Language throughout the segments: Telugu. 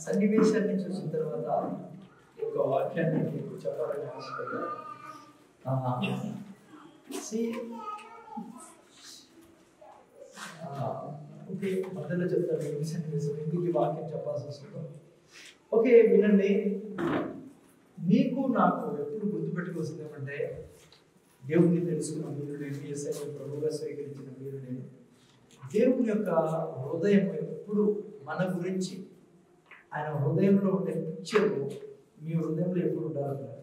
సన్నివేశాన్ని చూసిన తర్వాత ఒక వాక్యాన్ని మీకు చెప్పాలని ఆశపడ్డా. ఓకే, మధ్యలో చెప్తాను ఎందుకు ఈ వాక్యం చెప్పాల్సి వస్తుందో. ఓకే వినండి. మీకు నాకు ఎప్పుడు గుర్తుపెట్టుకొస్తుంది ఏమంటే, దేవుడిని తెలుసుకున్న మీరు నేను, యేసయ్య ప్రభువుగా స్వీకరించిన మీరు నేను, దేవుని యొక్క హృదయం ఎప్పుడు మన గురించి, ఆయన హృదయంలో ఉండే పిక్చర్ మీ హృదయంలో ఎప్పుడు ఉండాలంటారు.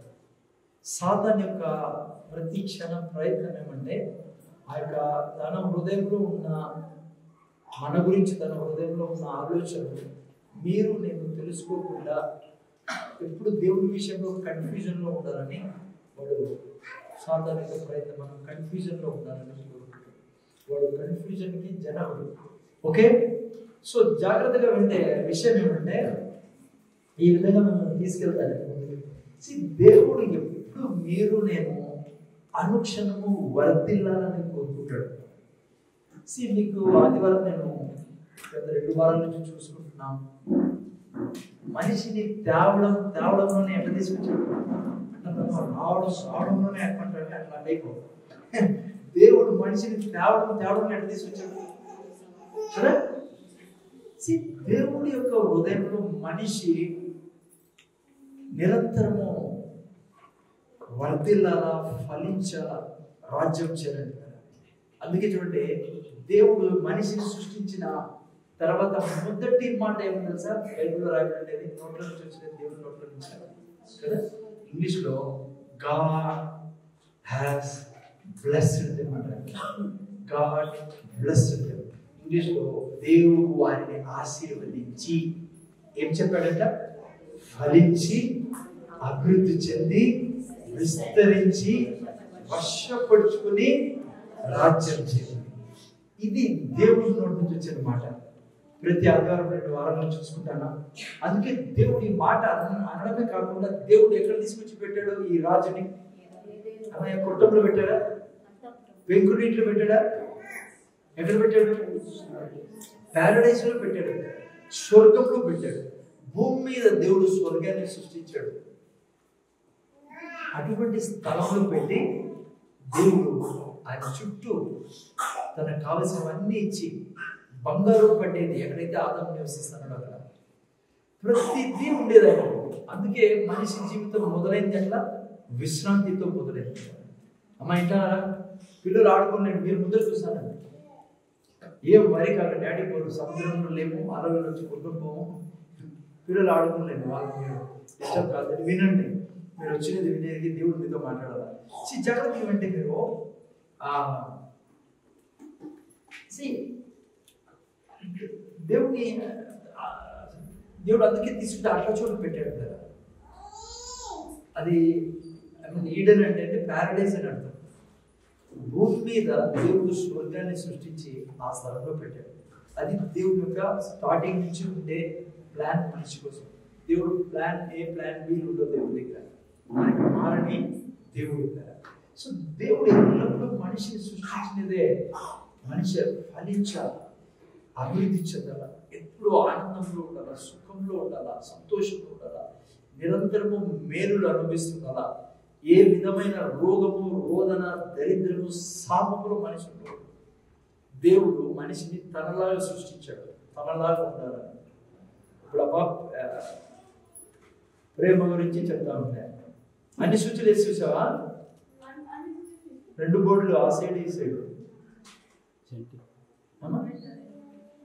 సాతాన్ యొక్క ప్రతి క్షణం ప్రయత్నం ఏమంటే, ఆ యొక్క తన హృదయంలో ఉన్న మన గురించి, తన హృదయంలో ఉన్న ఆలోచనలు మీరు నేను తెలుసుకోకుండా ఎప్పుడు దేవుడి విషయంలో కన్ఫ్యూజన్లో ఉండాలని వాడు, సాతాన్ యొక్క ప్రయత్నం మనం కన్ఫ్యూజన్లో ఉండాలని వాడు కన్ఫ్యూజన్కి జనకుడు. ఓకే, సో జాగ్రత్తగా వింటే విషయం ఏమంటే, ఈ విధంగా మిమ్మల్ని తీసుకెళ్తాను. దేవుడు ఎప్పుడు మీరు నేను అనుక్షణము వర్ధిల్లాలని కోరుకుంటాడు. మీకు ఆదివారం నేను గత 2 వారాల నుంచి చూసుకుంటున్నాం, మనిషిని తేవడంలోనే ఎట్లా తీసుకొచ్చాడు, రావడంలోనే ఎట్లంటాడు అట్లా అయిపో. దేవుడు మనిషిని తేవడంలో ఎట్లా తీసుకొచ్చాడు కదా. దేవుడి యొక్క హృదయంలో మనిషి నిరంతరము వర్ధిల్లాలా, ఫలించాలా, రాజ్యం చేయాలి. అందుకే చూడండి, దేవుడు మనిషిని సృష్టించిన తర్వాత మొదటి మాట ఏమన్నా తెలుసా, బైబిల్లో రాయబడేది నోట్ల నుంచి వచ్చిన దేవుడి నోట్ల నుంచి కదా. ఇంగ్లీష్లో గాడ్ హ్యాస్ బ్లెస్డ్ అంటారు. God blessed. ఇంగ్లీష్లో దేవుడు వారిని ఆశీర్వదించి ఏం చెప్పాడంట, ఫలించి అభివృద్ధి చెంది విస్తరించి వర్షపడుచుకుని రాజ్యం చేయండి. ఇది దేవుడి నోటి నుంచి వచ్చిన మాట. ప్రతి ఆదివారం 2 వారాలను చూసుకుంటాను. అందుకే దేవుడి మాట అనడమే కాకుండా దేవుడు ఎక్కడ తీసుకొచ్చి పెట్టాడు ఈ రాజుని? అన్నయ్య కుటుంబంలో పెట్టాడా, వెంకుటింట్లో పెట్టాడా, ఎక్కడ పెట్టాడు? ప్యారడైజ్ లో పెట్టాడు, స్వర్గంలో పెట్టాడు. భూమి మీద దేవుడు స్వర్గాన్ని సృష్టించాడు. అటువంటి స్థలంలో పెట్టి దేవుడు ఆయన చుట్టూ తనకు కావలసినవన్నీ ఇచ్చి, బంగారు పట్టేది ఎక్కడైతే ఆదాము నివసిస్తున్నాడో అక్కడ ప్రతిదీ ఉండేది ఆయన. అందుకే మనిషి జీవితం మొదలైంది అట్లా విశ్రాంతితో మొదలైంది. అమ్మ ఇంటారా, పిల్లలు ఆడుకోలేండి, మీరు ముందర చూసానండి. ఏం వరి కాక డాడీ పోరు, సముద్రంలో లేము, అలలు వచ్చి కొట్టుకుని పోము, పిల్లలు ఆడుకోలేండి, వాళ్ళకి మీరు డిస్టర్బ్ కాదు. వినండి, మీరు వచ్చినది వినేది దేవుడు మీతో మాట్లాడాలి. జాగ్రత్తగా వింటే మీరు దేవుడు అందుకే తీసుకుంటే అట్లా చోటు పెట్టాడు కదా. అది ఈడెన్ అంటే ప్యారడైజ్ అని అర్థం. భూమి మీద దేవుడు స్వర్గాన్ని సృష్టించి ఆ స్థలంలో పెట్టాడు. అది దేవుడి యొక్క స్టార్టింగ్ నుంచి ఉండే ప్లాన్ మనిషి కోసం. దేవుడు ప్లాన్ ఏ, ప్లాన్ బి ఉండదు దేవుడి దగ్గర, మనకి మారని దేవుడి దగ్గర. సో దేవుడు ఎల్లప్పుడూ మనిషిని సృష్టించినదే మనిషి ఫలించాలి, అభివృద్ధి చెందాలా, ఎప్పుడు ఆనందంలో ఉండాలా, సుఖంలో ఉండాలా, సంతోషంలో ఉండాలా, నిరంతరము మేలులు అనుభవిస్తుండాలా. ఏ విధమైన రోగము, రోదన, దరిద్రము, శాపములు మనిషి ఉండవు. దేవుడు మనిషిని తనలాగా సృష్టించాడు, తనలాగా ఉండాలని. ఇప్పుడు అబ్బా ప్రేమ గురించి చెప్తా ఉంటాయి. అన్ని సూచనలు వేసి చూసావా? 2 బోర్డులు ఆ సైడ్ ఈ సైడ్.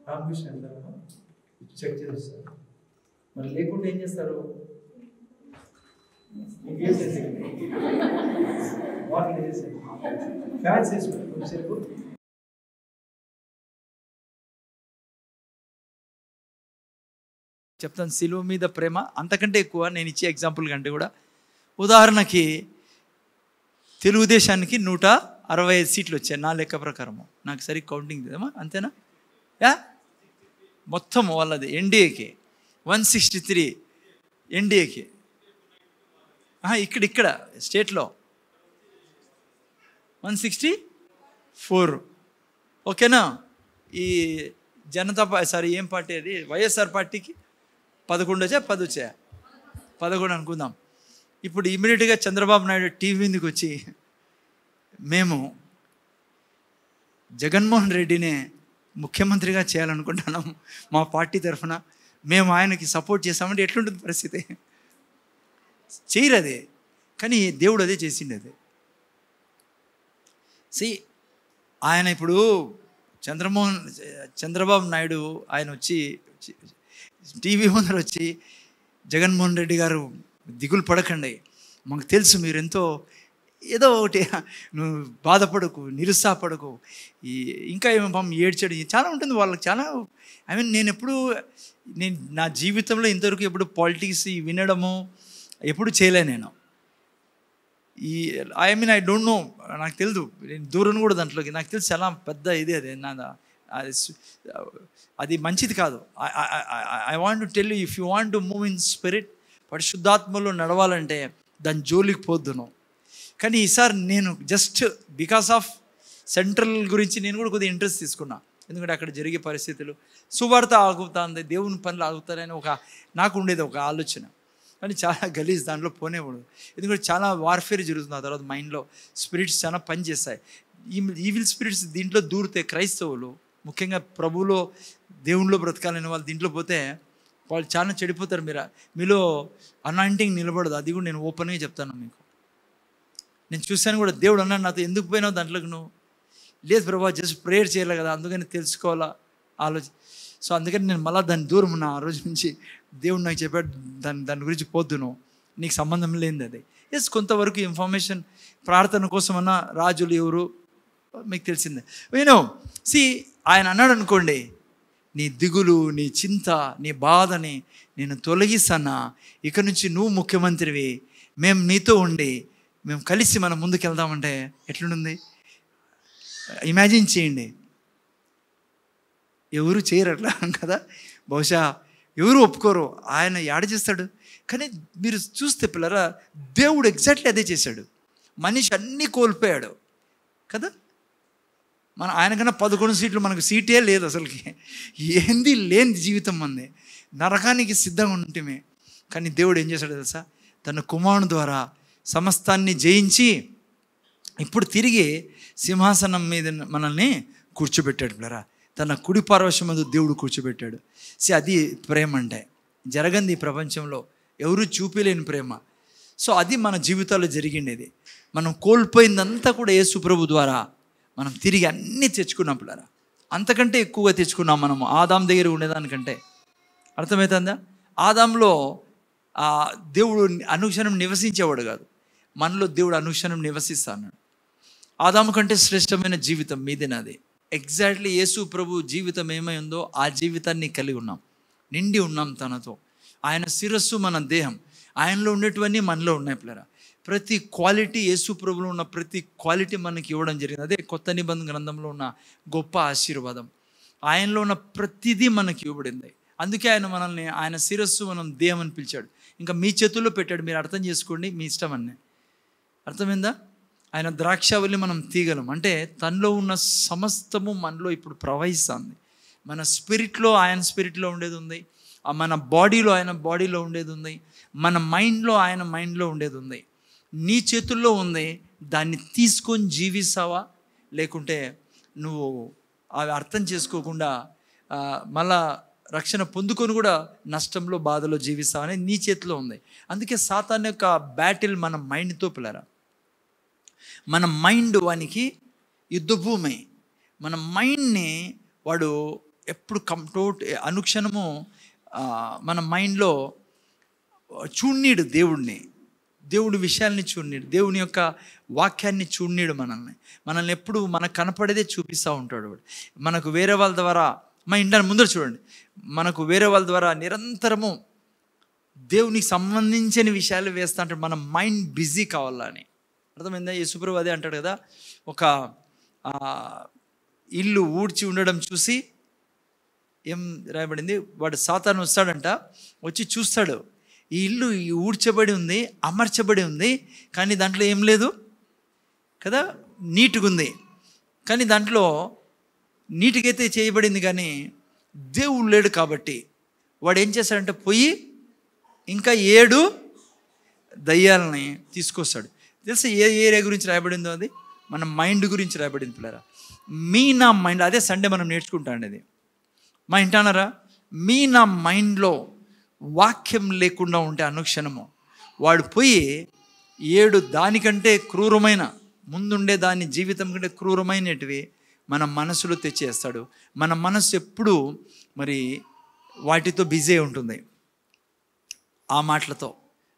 రామకృష్ణ చెక్ చేస్తారు. మరి లేకుండా ఏం చేస్తారు? వాటిని వేసేది ఫ్యాన్స్ వేసుకుంటారు కొంచెంసేపు. చెప్తాను సిలువ మీద ప్రేమ అంతకంటే ఎక్కువ. నేను ఇచ్చే ఎగ్జాంపుల్ కంటే కూడా, ఉదాహరణకి తెలుగుదేశానికి 165 సీట్లు వచ్చాయి నా లెక్క ప్రకారము. నాకు సరిగ్గా కౌంటింగ్ లేదమ్మా, అంతేనా? మొత్తం వాళ్ళది ఎన్డీఏకి 163, ఎన్డీఏకి ఇక్కడ స్టేట్లో 164. ఓకేనా? ఈ జనతా ఏం పార్టీ అది, వైఎస్ఆర్ పార్టీకి 11 వచ్చా 10 వచ్చా 11 అనుకుందాం. ఇప్పుడు ఇమీడియట్గా చంద్రబాబు నాయుడు టీవీ మీదకి వచ్చి మేము జగన్మోహన్ రెడ్డినే ముఖ్యమంత్రిగా చేయాలనుకుంటున్నాం, మా పార్టీ తరఫున మేము ఆయనకి సపోర్ట్ చేస్తామంటే ఎట్లుంటుంది పరిస్థితి? చేయరు అదే, కానీ దేవుడు అదే చేసిండు. అదే ఆయన ఇప్పుడు చంద్రబాబు నాయుడు ఆయన వచ్చి టీవీ ముందర వచ్చి జగన్మోహన్ రెడ్డి గారు దిగులు పడకండి, మాకు తెలుసు మీరు ఎంతో ఏదో ఒకటి, నువ్వు బాధపడకు, నిరుత్సాహపడకు, ఇంకా ఏమో ఏడ్చాడు చాలా ఉంటుంది వాళ్ళకి చాలా. నేను నా జీవితంలో ఇంతవరకు ఎప్పుడు పాలిటిక్స్ వినడము ఎప్పుడు చేయలే నేను. ఐ డోంట్ నో, నాకు తెలుసు, నేను దూరం కూడా దాంట్లోకి, నాకు తెలుసు చాలా పెద్ద ఇది అది అది మంచిది కాదు. I want to tell you, if you want to move in spirit, పరిశుద్ధాత్మలో నడవాలంటే దాని జోలికి పోద్దును. కానీ ఈసారి నేను జస్ట్ బికాస్ ఆఫ్ సెంట్రల్ గురించి నేను కూడా కొద్దిగా ఇంట్రెస్ట్ తీసుకున్నా, ఎందుకంటే అక్కడ జరిగే పరిస్థితులు సువార్త ఆగుతుంది, దేవుని పనులు ఆగుతారని నాకు ఉండేది ఒక ఆలోచన. కానీ చాలా గలీజ్, దాంట్లో పోనేవాడు, ఎందుకంటే చాలా వార్ఫేర్ జరుగుతుంది. ఆ తర్వాత మైండ్లో స్పిరిట్స్ చాలా పనిచేస్తాయి, ఈవిల్ స్పిరిట్స్ దీంట్లో దూరితే క్రైస్తవులు ముఖ్యంగా ప్రభువులో దేవునిలో బ్రతకాలని వాళ్ళు దీంట్లో పోతే వాళ్ళు చాలా చెడిపోతారు. మీలో అనాయింటింగ్ నిలబడదు, అది కూడా నేను ఓపెన్గా చెప్తాను మీకు. నేను చూశాను కూడా, దేవుడు అన్నాడు నాతో, ఎందుకు పోయినావు దాంట్లోకి నువ్వు? లేదు ప్రభా, జస్ట్ ప్రేయర్ చేయాలి కదా, అందుకని తెలుసుకోవాలా ఆలోచన. సో అందుకని నేను మళ్ళీ దాన్ని దూరం ఉన్నా. ఆ రోజు నుంచి దేవుడు నాకు చెప్పాడు, దాని గురించి పోద్దును, నీకు సంబంధం లేనిది అది. ఎస్, కొంతవరకు ఇన్ఫర్మేషన్ ప్రార్థన కోసమన్నా రాజులు ఎవరు మీకు తెలిసిందే. ఆయన అన్నాడు అనుకోండి, నీ దిగులు, నీ చింత, నీ బాధని నేను తొలగిస్తానా, ఇక నుంచి నువ్వు ముఖ్యమంత్రివి, మేము నీతో ఉండి మేము కలిసి మనం ముందుకు వెళ్దామంటే ఎట్లుంటుంది? ఇమాజిన్ చేయండి. ఎవరు చేయరు అట్లా కదా, బహుశా ఎవరు ఒప్పుకోరు. ఆయన యాడ చేస్తాడు? కానీ మీరు చూస్తే పిల్లరా, దేవుడు ఎగ్జాక్ట్లీ అదే చేశాడు. మనిషి అన్నీ కోల్పోయాడు కదా. ఆయనకన్నా 11 సీట్లు, మనకు సీటే లేదు అసలుకి, ఏంది లేని జీవితం మంది, నరకానికి సిద్ధంగా ఉంటమే. కానీ దేవుడు ఏం చేశాడు తెలుసా? తన కుమారుని ద్వారా సమస్తాన్ని జయించి ఇప్పుడు తిరిగి సింహాసనం మీద మనల్ని కూర్చోబెట్టాడు పిల్లరా. తన కుడి పార్శ్వం మీద దేవుడు కూర్చోబెట్టాడు. అది ప్రేమ అంటే, జరగంది ఈ ప్రపంచంలో ఎవరు చూపలేని ప్రేమ. సో అది మన జీవితాల్లో జరిగిండేది. మనం కోల్పోయిందంతా కూడా యేసు ప్రభు ద్వారా మనం తిరిగి అన్నీ తెచ్చుకున్నాం పిల్లరా. అంతకంటే ఎక్కువగా తెచ్చుకున్నాం మనము ఆదాం దగ్గర ఉండేదానికంటే. అర్థమవుతుందా? ఆదాంలో దేవుడు అనుక్షణం నివసించేవాడు కాదు, మనలో దేవుడు అనుక్షణం నివసిస్తా అన్నాడు. ఆదాము కంటే శ్రేష్టమైన జీవితం మీదే నాది. ఎగ్జాక్ట్లీ యేసు ప్రభు జీవితం ఏమై ఉందో ఆ జీవితాన్ని కలిగి ఉన్నాం, నిండి ఉన్నాం తనతో. ఆయన శిరస్సు మన దేహం, ఆయనలో ఉండేటివన్నీ మనలో ఉన్నాయి పిల్లరా. ప్రతి క్వాలిటీ, యేసు ప్రభులో ఉన్న ప్రతి క్వాలిటీ మనకి ఇవ్వడం జరిగింది. అదే కొత్త నిబంధన గ్రంథంలో ఉన్న గొప్ప ఆశీర్వాదం. ఆయనలో ఉన్న ప్రతిదీ మనకి ఇవ్వబడింది. అందుకే ఆయన శిరస్సు మనం దేహం అని పిలిచాడు. ఇంకా మీ చేతుల్లో పెట్టాడు, మీరు అర్థం చేసుకోండి, మీ ఇష్టం అన్నీ. అర్థమైందా? ఆయన ద్రాక్షావల్లి, మనం తీగలం. అంటే తనలో ఉన్న సమస్తము మనలో ఇప్పుడు ప్రవహిస్తుంది. మన స్పిరిట్లో ఆయన స్పిరిట్లో ఉండేది ఉంది, మన బాడీలో ఆయన బాడీలో ఉండేది ఉంది, మన మైండ్లో ఆయన మైండ్లో ఉండేది ఉంది. నీ చేతుల్లో ఉంది. దాన్ని తీసుకొని జీవిస్తావా, లేకుంటే నువ్వు అవి అర్థం చేసుకోకుండా మళ్ళా రక్షణ పొందుకొని కూడా నష్టంలో, బాధలో జీవిస్తావు అనేది నీ చేతిలో ఉంది. అందుకే సాతాను యొక్క బ్యాటిల్ మన మైండ్తో పిల్లరా. మన మైండ్ వానికి యుద్ధభూమి. మన మైండ్ని వాడు ఎప్పుడు అనుక్షణము మన మైండ్లో చూడనీడు దేవుడిని, దేవుడి విషయాల్ని చూడనీడు, దేవుని యొక్క వాక్యాన్ని చూడనీడు. మనల్ని ఎప్పుడు మనకు కనపడేదే చూపిస్తూ ఉంటాడు వాడు. మనకు వేరే వాళ్ళ ద్వారా, మా ఇంటి ముందర చూడండి, మనకు వేరే వాళ్ళ ద్వారా నిరంతరము దేవునికి సంబంధించిన విషయాలు వేస్తూ ఉంటాడు. మన మైండ్ బిజీ కావాలని. అర్థమైందా? యేసుప్రభు అదే అంటాడు కదా, ఒక ఇల్లు ఊడ్చి ఉండడం చూసి ఏం రాయబడింది, వాడు సాతాను వస్తాడంట, వచ్చి చూస్తాడు, ఈ ఇల్లు ఊడ్చబడి ఉంది, అమర్చబడి ఉంది, కానీ దాంట్లో ఏం లేదు కదా, నీట్గా ఉంది. కానీ దాంట్లో నీట్గా అయితే చేయబడింది, కానీ దేవుడు లేడు. కాబట్టి వాడు ఏం చేస్తాడంటే పోయి ఇంకా 7 దయ్యాలని తీసుకొస్తాడు. తెలుసా ఏ ఏరియా గురించి రాయబడిందో? అది మన మైండ్ గురించి రాయబడింది పిల్లరా. నా మైండ్, అదే సండే మనం నేర్చుకుంటాం. అది మా ఇంటానరా, నా మైండ్లో వాక్యం లేకుండా ఉంటే అనుక్షణము వాడు పోయి 7 దానికంటే క్రూరమైన, ముందుండే దాని జీవితం కంటే క్రూరమైనటివి మన మనసులో తెచ్చేస్తాడు. మన మనసు ఎప్పుడు మరి వాటితో బిజీ ఉంటుంది, ఆ మాటలతో.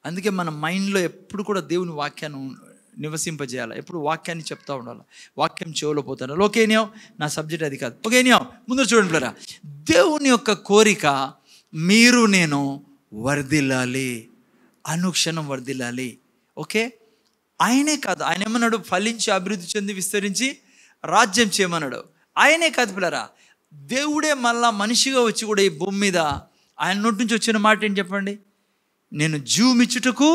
అందుకే మన మైండ్లో ఎప్పుడు కూడా దేవుని వాక్యాన్ని నివసింపజేయాలి. ఎప్పుడు వాక్యాన్ని చెప్తూ ఉండాలి. వాక్యం చెవులో పోతాడు. ఓకేనియో, నా సబ్జెక్ట్ అది కాదు. ఓకేనియో, ముందు చూడండి పిల్లరా, దేవుని యొక్క కోరిక మీరు నేను వర్ధిల్లాలి, అనుక్షణం వర్ధిల్లాలి. ఓకే, ఆయనే కాదు, ఆయన ఏమన్నాడు? ఫలించి అభివృద్ధి చెంది విస్తరించి రాజ్యం చేయమన్నాడు. ఆయనే కాదు పిల్లరా, దేవుడే మళ్ళా మనిషిగా వచ్చి కూడా ఈ భూమి మీద ఆయన నోటి నుంచి వచ్చిన మాట ఏంటి చెప్పండి? నేను జీవమిచ్చుటకు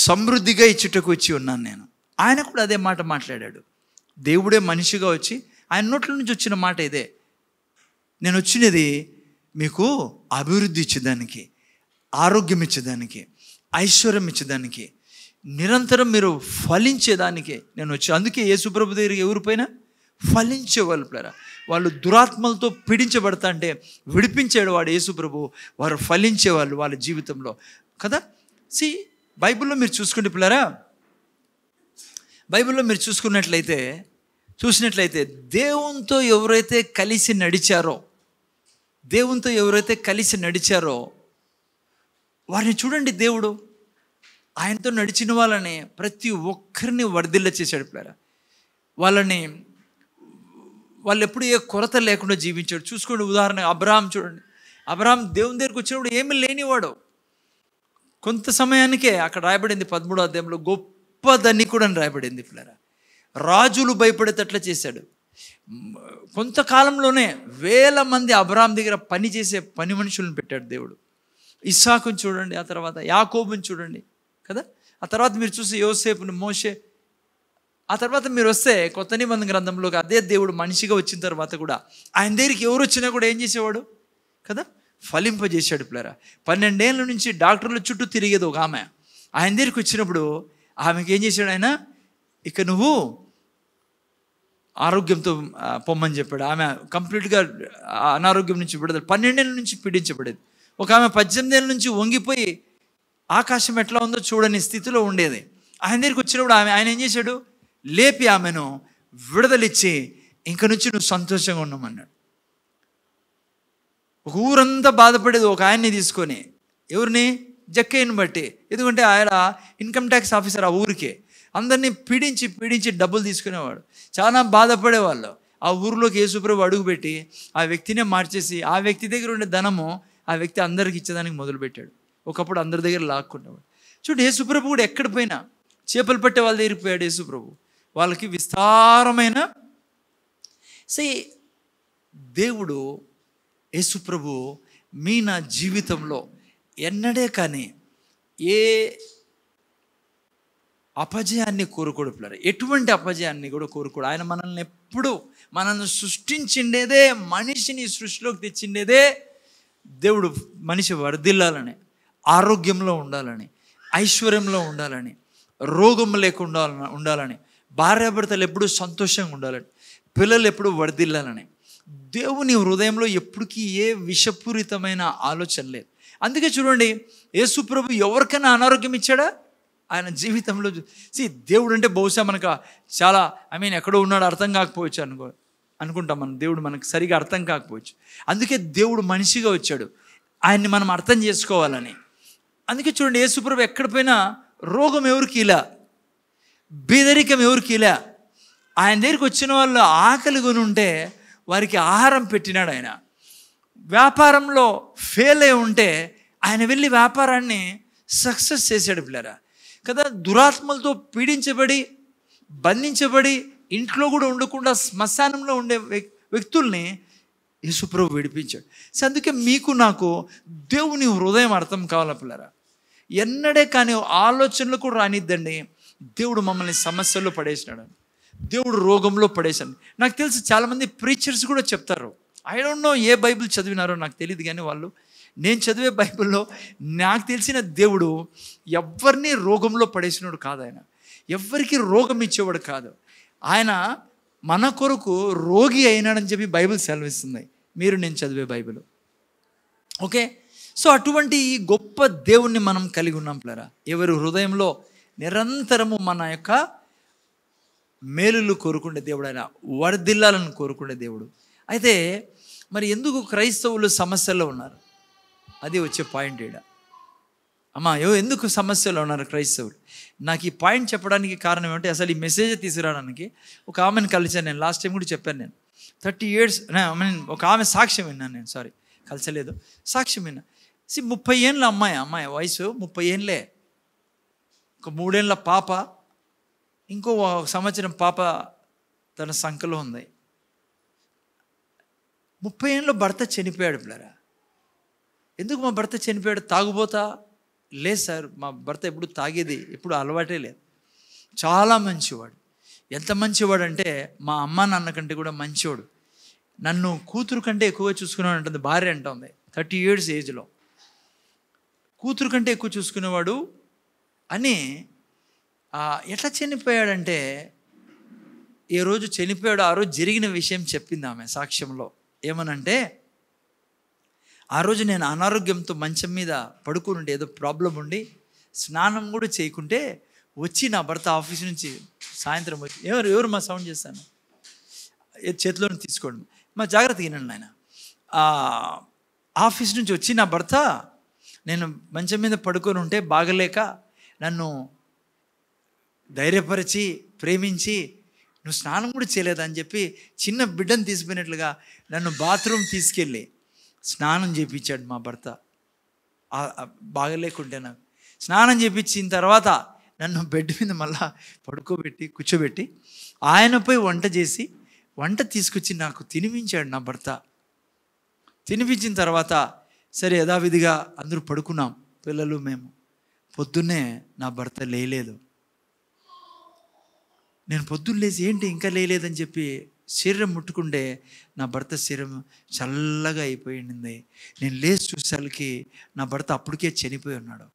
సమృద్ధిగా ఇచ్చుటకు వచ్చి ఉన్నాను నేను. ఆయన కూడా అదే మాట మాట్లాడాడు. దేవుడే మనిషిగా వచ్చి ఆయన నోట్ల నుంచి వచ్చిన మాట ఇదే, నేను వచ్చినది మీకు అభివృద్ధి ఇచ్చేదానికి, ఆరోగ్యం ఇచ్చేదానికి, ఐశ్వర్యం ఇచ్చేదానికి, నిరంతరం మీరు ఫలించేదానికి నేను వచ్చి. అందుకే యేసుప్రభు దగ్గరికి ఎవరి పైన ఫలించేవాళ్ళు పిల్లరా. వాళ్ళు దురాత్మలతో పీడించబడతా అంటే విడిపించాడు వాడు యేసుప్రభు. వారు ఫలించేవాళ్ళు వాళ్ళ జీవితంలో కదా. బైబిల్లో మీరు చూసుకుంటే పిల్లరా, బైబిల్లో మీరు చూసినట్లయితే దేవునితో ఎవరైతే కలిసి నడిచారో వారిని చూడండి. దేవుడు ఆయనతో నడిచిన వాళ్ళని ప్రతి ఒక్కరిని వర్ధిల్ల చేశాడు పిల్లరా. వాళ్ళు ఎప్పుడు ఏ కొరత లేకుండా జీవించాడు. చూసుకోండి, ఉదాహరణ అబ్రహాం చూడండి. అబ్రహాం దేవుని దగ్గరికి వచ్చినప్పుడు ఏమీ లేనివాడు. కొంత సమయానికే అక్కడ రాయబడింది 13వ అధ్యాయంలో గొప్ప ధనికుడు అని రాయబడింది పిల్లరా. రాజులు భయపడేటట్లా చేశాడు. కొంతకాలంలోనే 1000 మంది అబ్రహాం దగ్గర పనిచేసే పని మనుషులను పెట్టాడు దేవుడు. ఇస్సాకుని చూడండి, ఆ తర్వాత యాకోబుని చూడండి కదా. ఆ తర్వాత మీరు చూసి యోసేపుని, మోషే. ఆ తర్వాత మీరు వస్తే కొత్త నిబంధన గ్రంథంలోకి అదే దేవుడు మనిషిగా వచ్చిన తర్వాత కూడా ఆయన దగ్గరికి ఎవరు వచ్చినా కూడా ఏం చేసేవాడు కదా? ఫలింపజేశాడు పిల్లరా. 12 ఏళ్ళ నుంచి డాక్టర్ల చుట్టూ తిరిగేది ఒక ఆమె. ఆయన దగ్గరికి వచ్చినప్పుడు ఆమెకి ఏం చేశాడు ఆయన? ఇక నువ్వు ఆరోగ్యంతో పొమ్మని చెప్పాడు. ఆమె కంప్లీట్గా అనారోగ్యం నుంచి విడుదల. 12 ఏళ్ళ నుంచి పీడించబడేది. ఒక ఆమె 18 ఏళ్ళ నుంచి వంగిపోయి ఆకాశం ఎట్లా ఉందో చూడని స్థితిలో ఉండేది. ఆయన దగ్గరికి వచ్చినప్పుడు ఆయన ఏం చేశాడు? లేపి ఆమెను విడుదలిచ్చి ఇంక నుంచి నువ్వు సంతోషంగా ఉన్నామన్నాడు. ఒక ఊరంతా బాధపడేది ఒక ఆయన్ని తీసుకొని. ఎవరిని? జక్కయ్యని బట్టి. ఎందుకంటే ఆయన ఇన్కమ్ ట్యాక్స్ ఆఫీసర్ ఆ ఊరికే. అందరినీ పీడించి డబ్బులు తీసుకునేవాడు. చాలా బాధపడేవాళ్ళు. ఆ ఊరిలోకి యేసుప్రభు అడుగుపెట్టి ఆ వ్యక్తినే మార్చేసి ఆ వ్యక్తి దగ్గర ఉండే ధనము ఆ వ్యక్తి అందరికి ఇచ్చేదానికి మొదలుపెట్టాడు. ఒకప్పుడు అందరి దగ్గర లాక్కునేవాడు. చూడు, యేసుప్రభు కూడా ఎక్కడ పోయినా చేపలు పట్టే వాళ్ళ దగ్గరికి పోయాడు యేసుప్రభు. వాళ్ళకి విస్తారమైన దేవుడు యేసుప్రభు నా జీవితంలో ఎన్నడే కానీ ఏ అపజయాన్ని కోరుకోడు పిల్లలు. ఎటువంటి అపజయాన్ని కూడా కోరుకోడు. ఆయన మనల్ని సృష్టించిండేదే, మనిషిని సృష్టిలోకి తెచ్చిండేదే దేవుడు మనిషి వర్ధిల్లాలని, ఆరోగ్యంలో ఉండాలని, ఐశ్వర్యంలో ఉండాలని, రోగం లేకుండా ఉండాలని, భార్యాభర్తలు ఎప్పుడు సంతోషంగా ఉండాలని, పిల్లలు ఎప్పుడు వర్ధిల్లాలని. దేవుని హృదయంలో ఎప్పటికీ ఏ విషపూరితమైన ఆలోచన లేదు. అందుకే చూడండి, యేసుప్రభు ఎవరికైనా అనారోగ్యం ఇచ్చాడా? ఆయన జీవితంలో దేవుడు అంటే బహుశా మనకు చాలా ఎక్కడో ఉన్నాడు అర్థం కాకపోవచ్చు అనుకుంటాం మనం. దేవుడు మనకు సరిగా అర్థం కాకపోవచ్చు. అందుకే దేవుడు మనిషిగా వచ్చాడు, ఆయన్ని మనం అర్థం చేసుకోవాలని. అందుకే చూడండి, యేసుప్రభు ఎక్కడ పోయినా రోగం ఎవరికి ఇలా, బీదరికం ఎవరికి ఇలా. ఆయన దగ్గరికి వచ్చిన వాళ్ళు ఆకలి కొని ఉంటే వారికి ఆహారం పెట్టినాడు. ఆయన వ్యాపారంలో ఫెయిల్ అయి ఉంటే ఆయన వెళ్ళి వ్యాపారాన్ని సక్సెస్ చేశాడు పిల్లరా కదా. దురాత్మలతో పీడించబడి బంధించబడి ఇంట్లో కూడా ఉండకుండా శ్మశానంలో ఉండే వ్యక్తుల్ని యేసుప్రభు విడిపించాడు. అందుకే మీకు నాకు దేవుని హృదయం అర్థం కావాల పిల్లరా. ఎన్నడే కానీ ఆలోచనలు కూడా రానిద్దండి. దేవుడు మమ్మల్ని సమస్యల్లో పడేసినాడు, దేవుడు రోగంలో పడేశాడు. నాకు తెలిసి చాలామంది ప్రీచర్స్ కూడా చెప్తారు. ఐ డోంట్ నో ఏ బైబిల్ చదివినారో నాకు తెలియదు, కానీ వాళ్ళు నేను చదివే బైబిల్లో నాకు తెలిసిన దేవుడు ఎవరిని రోగంలో పడేసినోడు కాదు. ఆయన ఎవ్వరికి రోగం ఇచ్చేవాడు కాదు. ఆయన మన కొరకు రోగి అయినాడని చెప్పి బైబిల్ సెలవిస్తుంది, మీరు నేను చదివే బైబిల్. ఓకే, సో అటువంటి ఈ గొప్ప దేవుణ్ణి మనం కలిగి ఉన్నాం పిల్లరా. ఎవరి హృదయంలో నిరంతరము మన యొక్క మేలులు కోరుకునే దేవుడు, ఆయన వర్ధిల్లాలను కోరుకునే దేవుడు. అయితే మరి ఎందుకు క్రైస్తవులు సమస్యల్లో ఉన్నారు? అది వచ్చే పాయింట్ ఈడ. అమ్మా ఎందుకు సమస్యలో ఉన్నారు క్రైస్తవులు? నాకు ఈ పాయింట్ చెప్పడానికి కారణం ఏమంటే, అసలు ఈ మెసేజ్ తీసుకురావడానికి ఒక ఆమెను కలిసాను నేను. లాస్ట్ టైం కూడా చెప్పాను నేను. 30 years ఒక ఆమె సాక్ష్యం విన్నాను నేను. సారీ, కలిసలేదు, సాక్ష్యం విన్నా. 30 ఏళ్ళ అమ్మాయి వయసు 30 ఏళ్ళే. ఒక 3 ఏళ్ళ పాప, ఇంకో సంవత్సరం పాప తన సంఖ్యలో ఉంది. 30 ఏళ్ళలో భర్త చనిపోయాడు పిల్లరా. ఎందుకు మా భర్త చనిపోయాడు? తాగుబోతా? లేదు సార్, మా భర్త ఎప్పుడు తాగేది, ఎప్పుడు అలవాటే లేదు. చాలా మంచివాడు. ఎంత మంచివాడు అంటే మా అమ్మ నాన్న కంటే కూడా మంచివాడు. నన్ను కూతురు కంటే ఎక్కువగా చూసుకున్నాడు అంటుంది భార్య అంటుంది. 30 years ఏజ్లో కూతురు కంటే ఎక్కువ చూసుకునేవాడు అని. ఎట్లా చనిపోయాడంటే, ఏ రోజు చనిపోయాడు ఆ రోజు జరిగిన విషయం చెప్పింది ఆమె సాక్ష్యంలో. ఏమనంటే, ఆ రోజు నేను అనారోగ్యంతో మంచం మీద పడుకుని ఉంటే, ఏదో ప్రాబ్లం ఉండి స్నానం కూడా చేయకుంటే వచ్చి నా భర్త ఆఫీస్ నుంచి సాయంత్రం వచ్చి, ఎవరు మా సౌండ్ చేస్తాను, చేతిలో తీసుకోండి మా జాగ్రత్త వినండి ఆయన. ఆఫీస్ నుంచి వచ్చి నా భర్త, నేను మంచం మీద పడుకొని ఉంటే బాగలేక నన్ను ధైర్యపరిచి ప్రేమించి, నువ్వు స్నానం కూడా చేయలేదని చెప్పి చిన్న బిడ్డను తీసుకున్నట్లుగా నన్ను బాత్రూమ్ తీసుకెళ్ళి స్నానం చేయించాడు మా భర్త. బాగలేకుంటే నాకు స్నానం చేయించిన తర్వాత నన్ను బెడ్ మీద మళ్ళా కూర్చోబెట్టి ఆయనపై వంట తీసుకొచ్చి నాకు తినిపించాడు నా భర్త. తినిపించిన తర్వాత సరే యథావిధిగా అందరూ పడుకున్నాం, పిల్లలు మేము. పొద్దున్నే నా భర్త లేలేదు. నేను పొద్దున్న లేచి ఏంటి ఇంకా లేదని చెప్పి శరీరం ముట్టుకుంటే నా భర్త శరీరం చల్లగా అయిపోయింది. నేను లేచి చూసేసరికి నా భర్త అప్పటికే చనిపోయి ఉన్నాడు.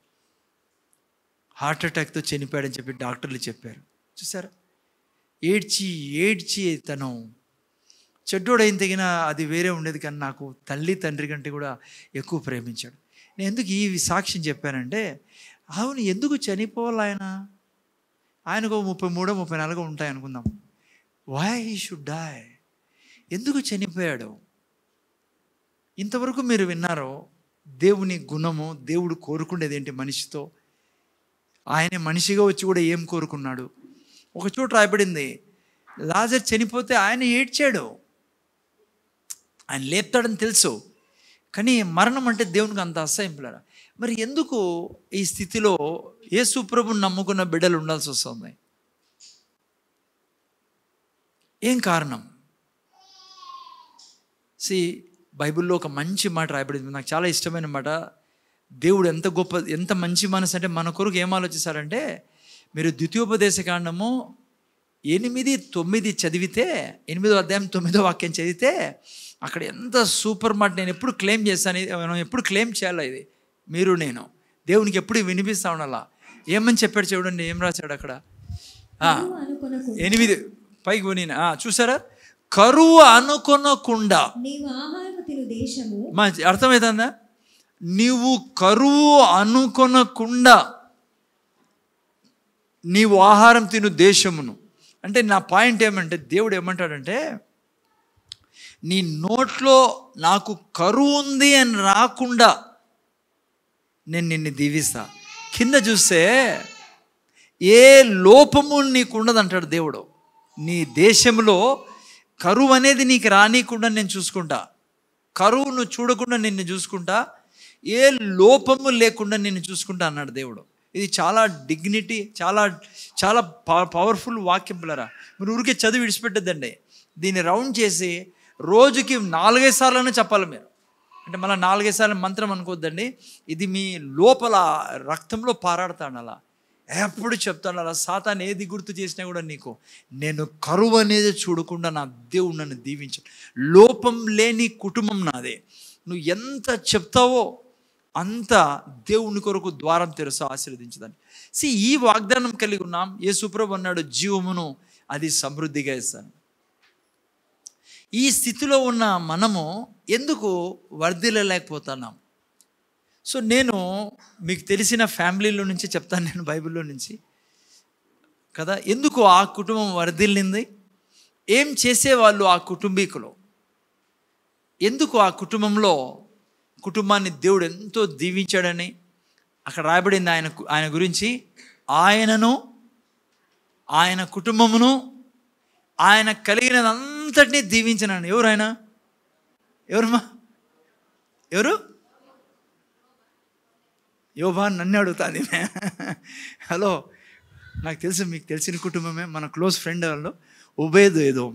హార్ట్ అటాక్తో చనిపోయాడని చెప్పి డాక్టర్లు చెప్పారు. చూసారా, ఏడ్చి తను చెడ్డోడైన తగిన అది వేరే ఉండేది, కానీ నాకు తల్లి తండ్రి కంటే కూడా ఎక్కువ ప్రేమించాడు. నేను ఎందుకు ఈ సాక్ష్యం చెప్పానంటే, అవును ఎందుకు చనిపోవాలి ఆయనకు 33-34 ఉంటాయి అనుకుందాం. Why he should die? ఎందుకు చనిపోయాడు? ఇంతవరకు మీరు విన్నారో దేవుని గుణము, దేవుడు కోరుకునేది ఏంటి మనిషితో. ఆయన మనిషిగా వచ్చి కూడా ఏం కోరుకున్నాడు? ఒక చోట రాయబడింది, లాజర్ చనిపోతే ఆయన ఏడ్చాడు. ఆయన లేపుతాడని తెలుసు, కానీ మరణం అంటే దేవునికి అంత అసహ్యింపులారా. మరి ఎందుకు ఈ స్థితిలో యేసు ప్రభువుని నమ్ముకున్న బిడ్డలు ఉండాల్సి వస్తుంది? ఏం కారణం? బైబిల్లో ఒక మంచి మాట రాయబడింది, నాకు చాలా ఇష్టమైన మాట. దేవుడు ఎంత గొప్ప, ఎంత మంచి మనసు అంటే మన కొరకు ఏం ఆలోచిస్తారంటే, మీరు ద్వితీయోపదేశకాండము 8-9 చదివితే, 8వ అధ్యాయం 9వ వాక్యం చదివితే అక్కడ ఎంత సూపర్ మాట. నేను ఎప్పుడు క్లెయిమ్ చేస్తాను, మనం ఎప్పుడు క్లెయిమ్ చేయాలి, ఇది మీరు నేను దేవునికి ఎప్పుడు వినిపిస్తా ఉండాలా. ఏమని చెప్పాడు చూడండి, ఏం రాశాడు అక్కడ. 8 పైకి పోనీ చూసారా, కరువు అనుకొనకుండా. అర్థమవుతుందా? నీవు కరువు అనుకొనకుండా నీవు ఆహారం తిను దేశమును. అంటే నా పాయింట్ ఏమంటే, దేవుడు ఏమంటాడంటే, నీ నోట్లో నాకు కరువు ఉంది అని రాకుండా నేను నిన్ను దీవిస్తా. కింద చూస్తే ఏ లోపము నీకు ఉండదంటాడు దేవుడు. నీ దేశంలో కరువు అనేది నీకు రానికుండా నేను చూసుకుంటా, కరువును చూడకుండా నిన్ను చూసుకుంటా, ఏ లోపము లేకుండా నిన్ను చూసుకుంటా అన్నాడు దేవుడు. ఇది చాలా డిగ్నిటీ, చాలా చాలా పవర్ఫుల్ వాక్యం పిల్లరా. మీరు ఊరికే చదివి విడిచిపెట్టద్దండి, దీన్ని రౌండ్ చేసి రోజుకి 4-5 సార్లు చెప్పాలి మీరు. అంటే మళ్ళీ 4-5 సార్లు మంత్రం అనుకోవద్దండి, ఇది మీ లోపల రక్తంలో పారాడతాను. అలా ఎప్పుడు చెప్తాను, అలా సాతాను ఏది గుర్తు చేసినా కూడా నీకు నేను కరువు అనేది చూడకుండా నా దేవుడు నన్ను దీవించాడు. లోపం లేని కుటుంబం నాదే. నువ్వు ఎంత చెప్తావో అంత దేవుని కొరకు ద్వారం తెరుస్తూ ఆశీర్వదించదని. ఈ వాగ్దానం కలిగి ఉన్నాం. యేసుప్రభు అన్నాడు, జీవమును అది సమృద్ధిగా ఇస్తాను. ఈ స్థితిలో ఉన్న మనము ఎందుకు వర్ధిల్లలేకపోతున్నాం? నేను మీకు తెలిసిన ఫ్యామిలీలో నుంచి చెప్తాను, నేను బైబిల్లో నుంచి కదా. ఎందుకు ఆ కుటుంబం వర్ధిల్లింది? ఏం చేసేవాళ్ళు ఆ కుటుంబీకులు? ఎందుకు ఆ కుటుంబాన్ని దేవుడు ఎంతో దీవించాడని అక్కడ రాయబడింది. ఆయన గురించి, ఆయనను, ఆయన కుటుంబమును, ఆయన కలిగినదంతటినీ దీవించినాను. ఎవరు ఆయన? ఎవరమ్మా? ఎవరు? యోబా నన్ను అడుగుతాను. హలో, నాకు తెలుసు, మీకు తెలిసిన కుటుంబమే, మన క్లోజ్ ఫ్రెండ్ వాళ్ళు ఉబేద్ ఏదో.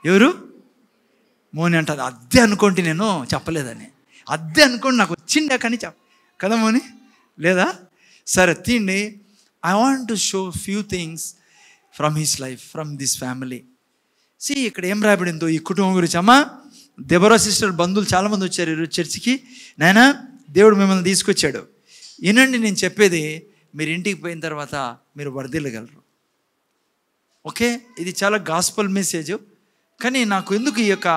ఎవరు? మోని అంటారు. అద్దె అనుకోండి, నేను చెప్పలేదని. అద్దె అనుకోండి, నాకు వచ్చిండే కానీ కదా మోని, లేదా? సరే తిండి. I want to show few things from his life, from this family. ఇక్కడ ఏం రాయబడిందో ఈ కుటుంబం గురించి. అమ్మా, దెబోరా సిస్టర్ బంధువులు చాలామంది వచ్చారు ఈరోజు చర్చికి. నాయనా, దేవుడు మిమ్మల్ని తీసుకొచ్చాడు. వినండి నేను చెప్పేది, మీరు ఇంటికి పోయిన తర్వాత మీరు వర్ధిల్లగలరు. ఓకే, ఇది చాలా గాస్పల్ మెసేజ్. కానీ నాకు ఎందుకు ఈ యొక్క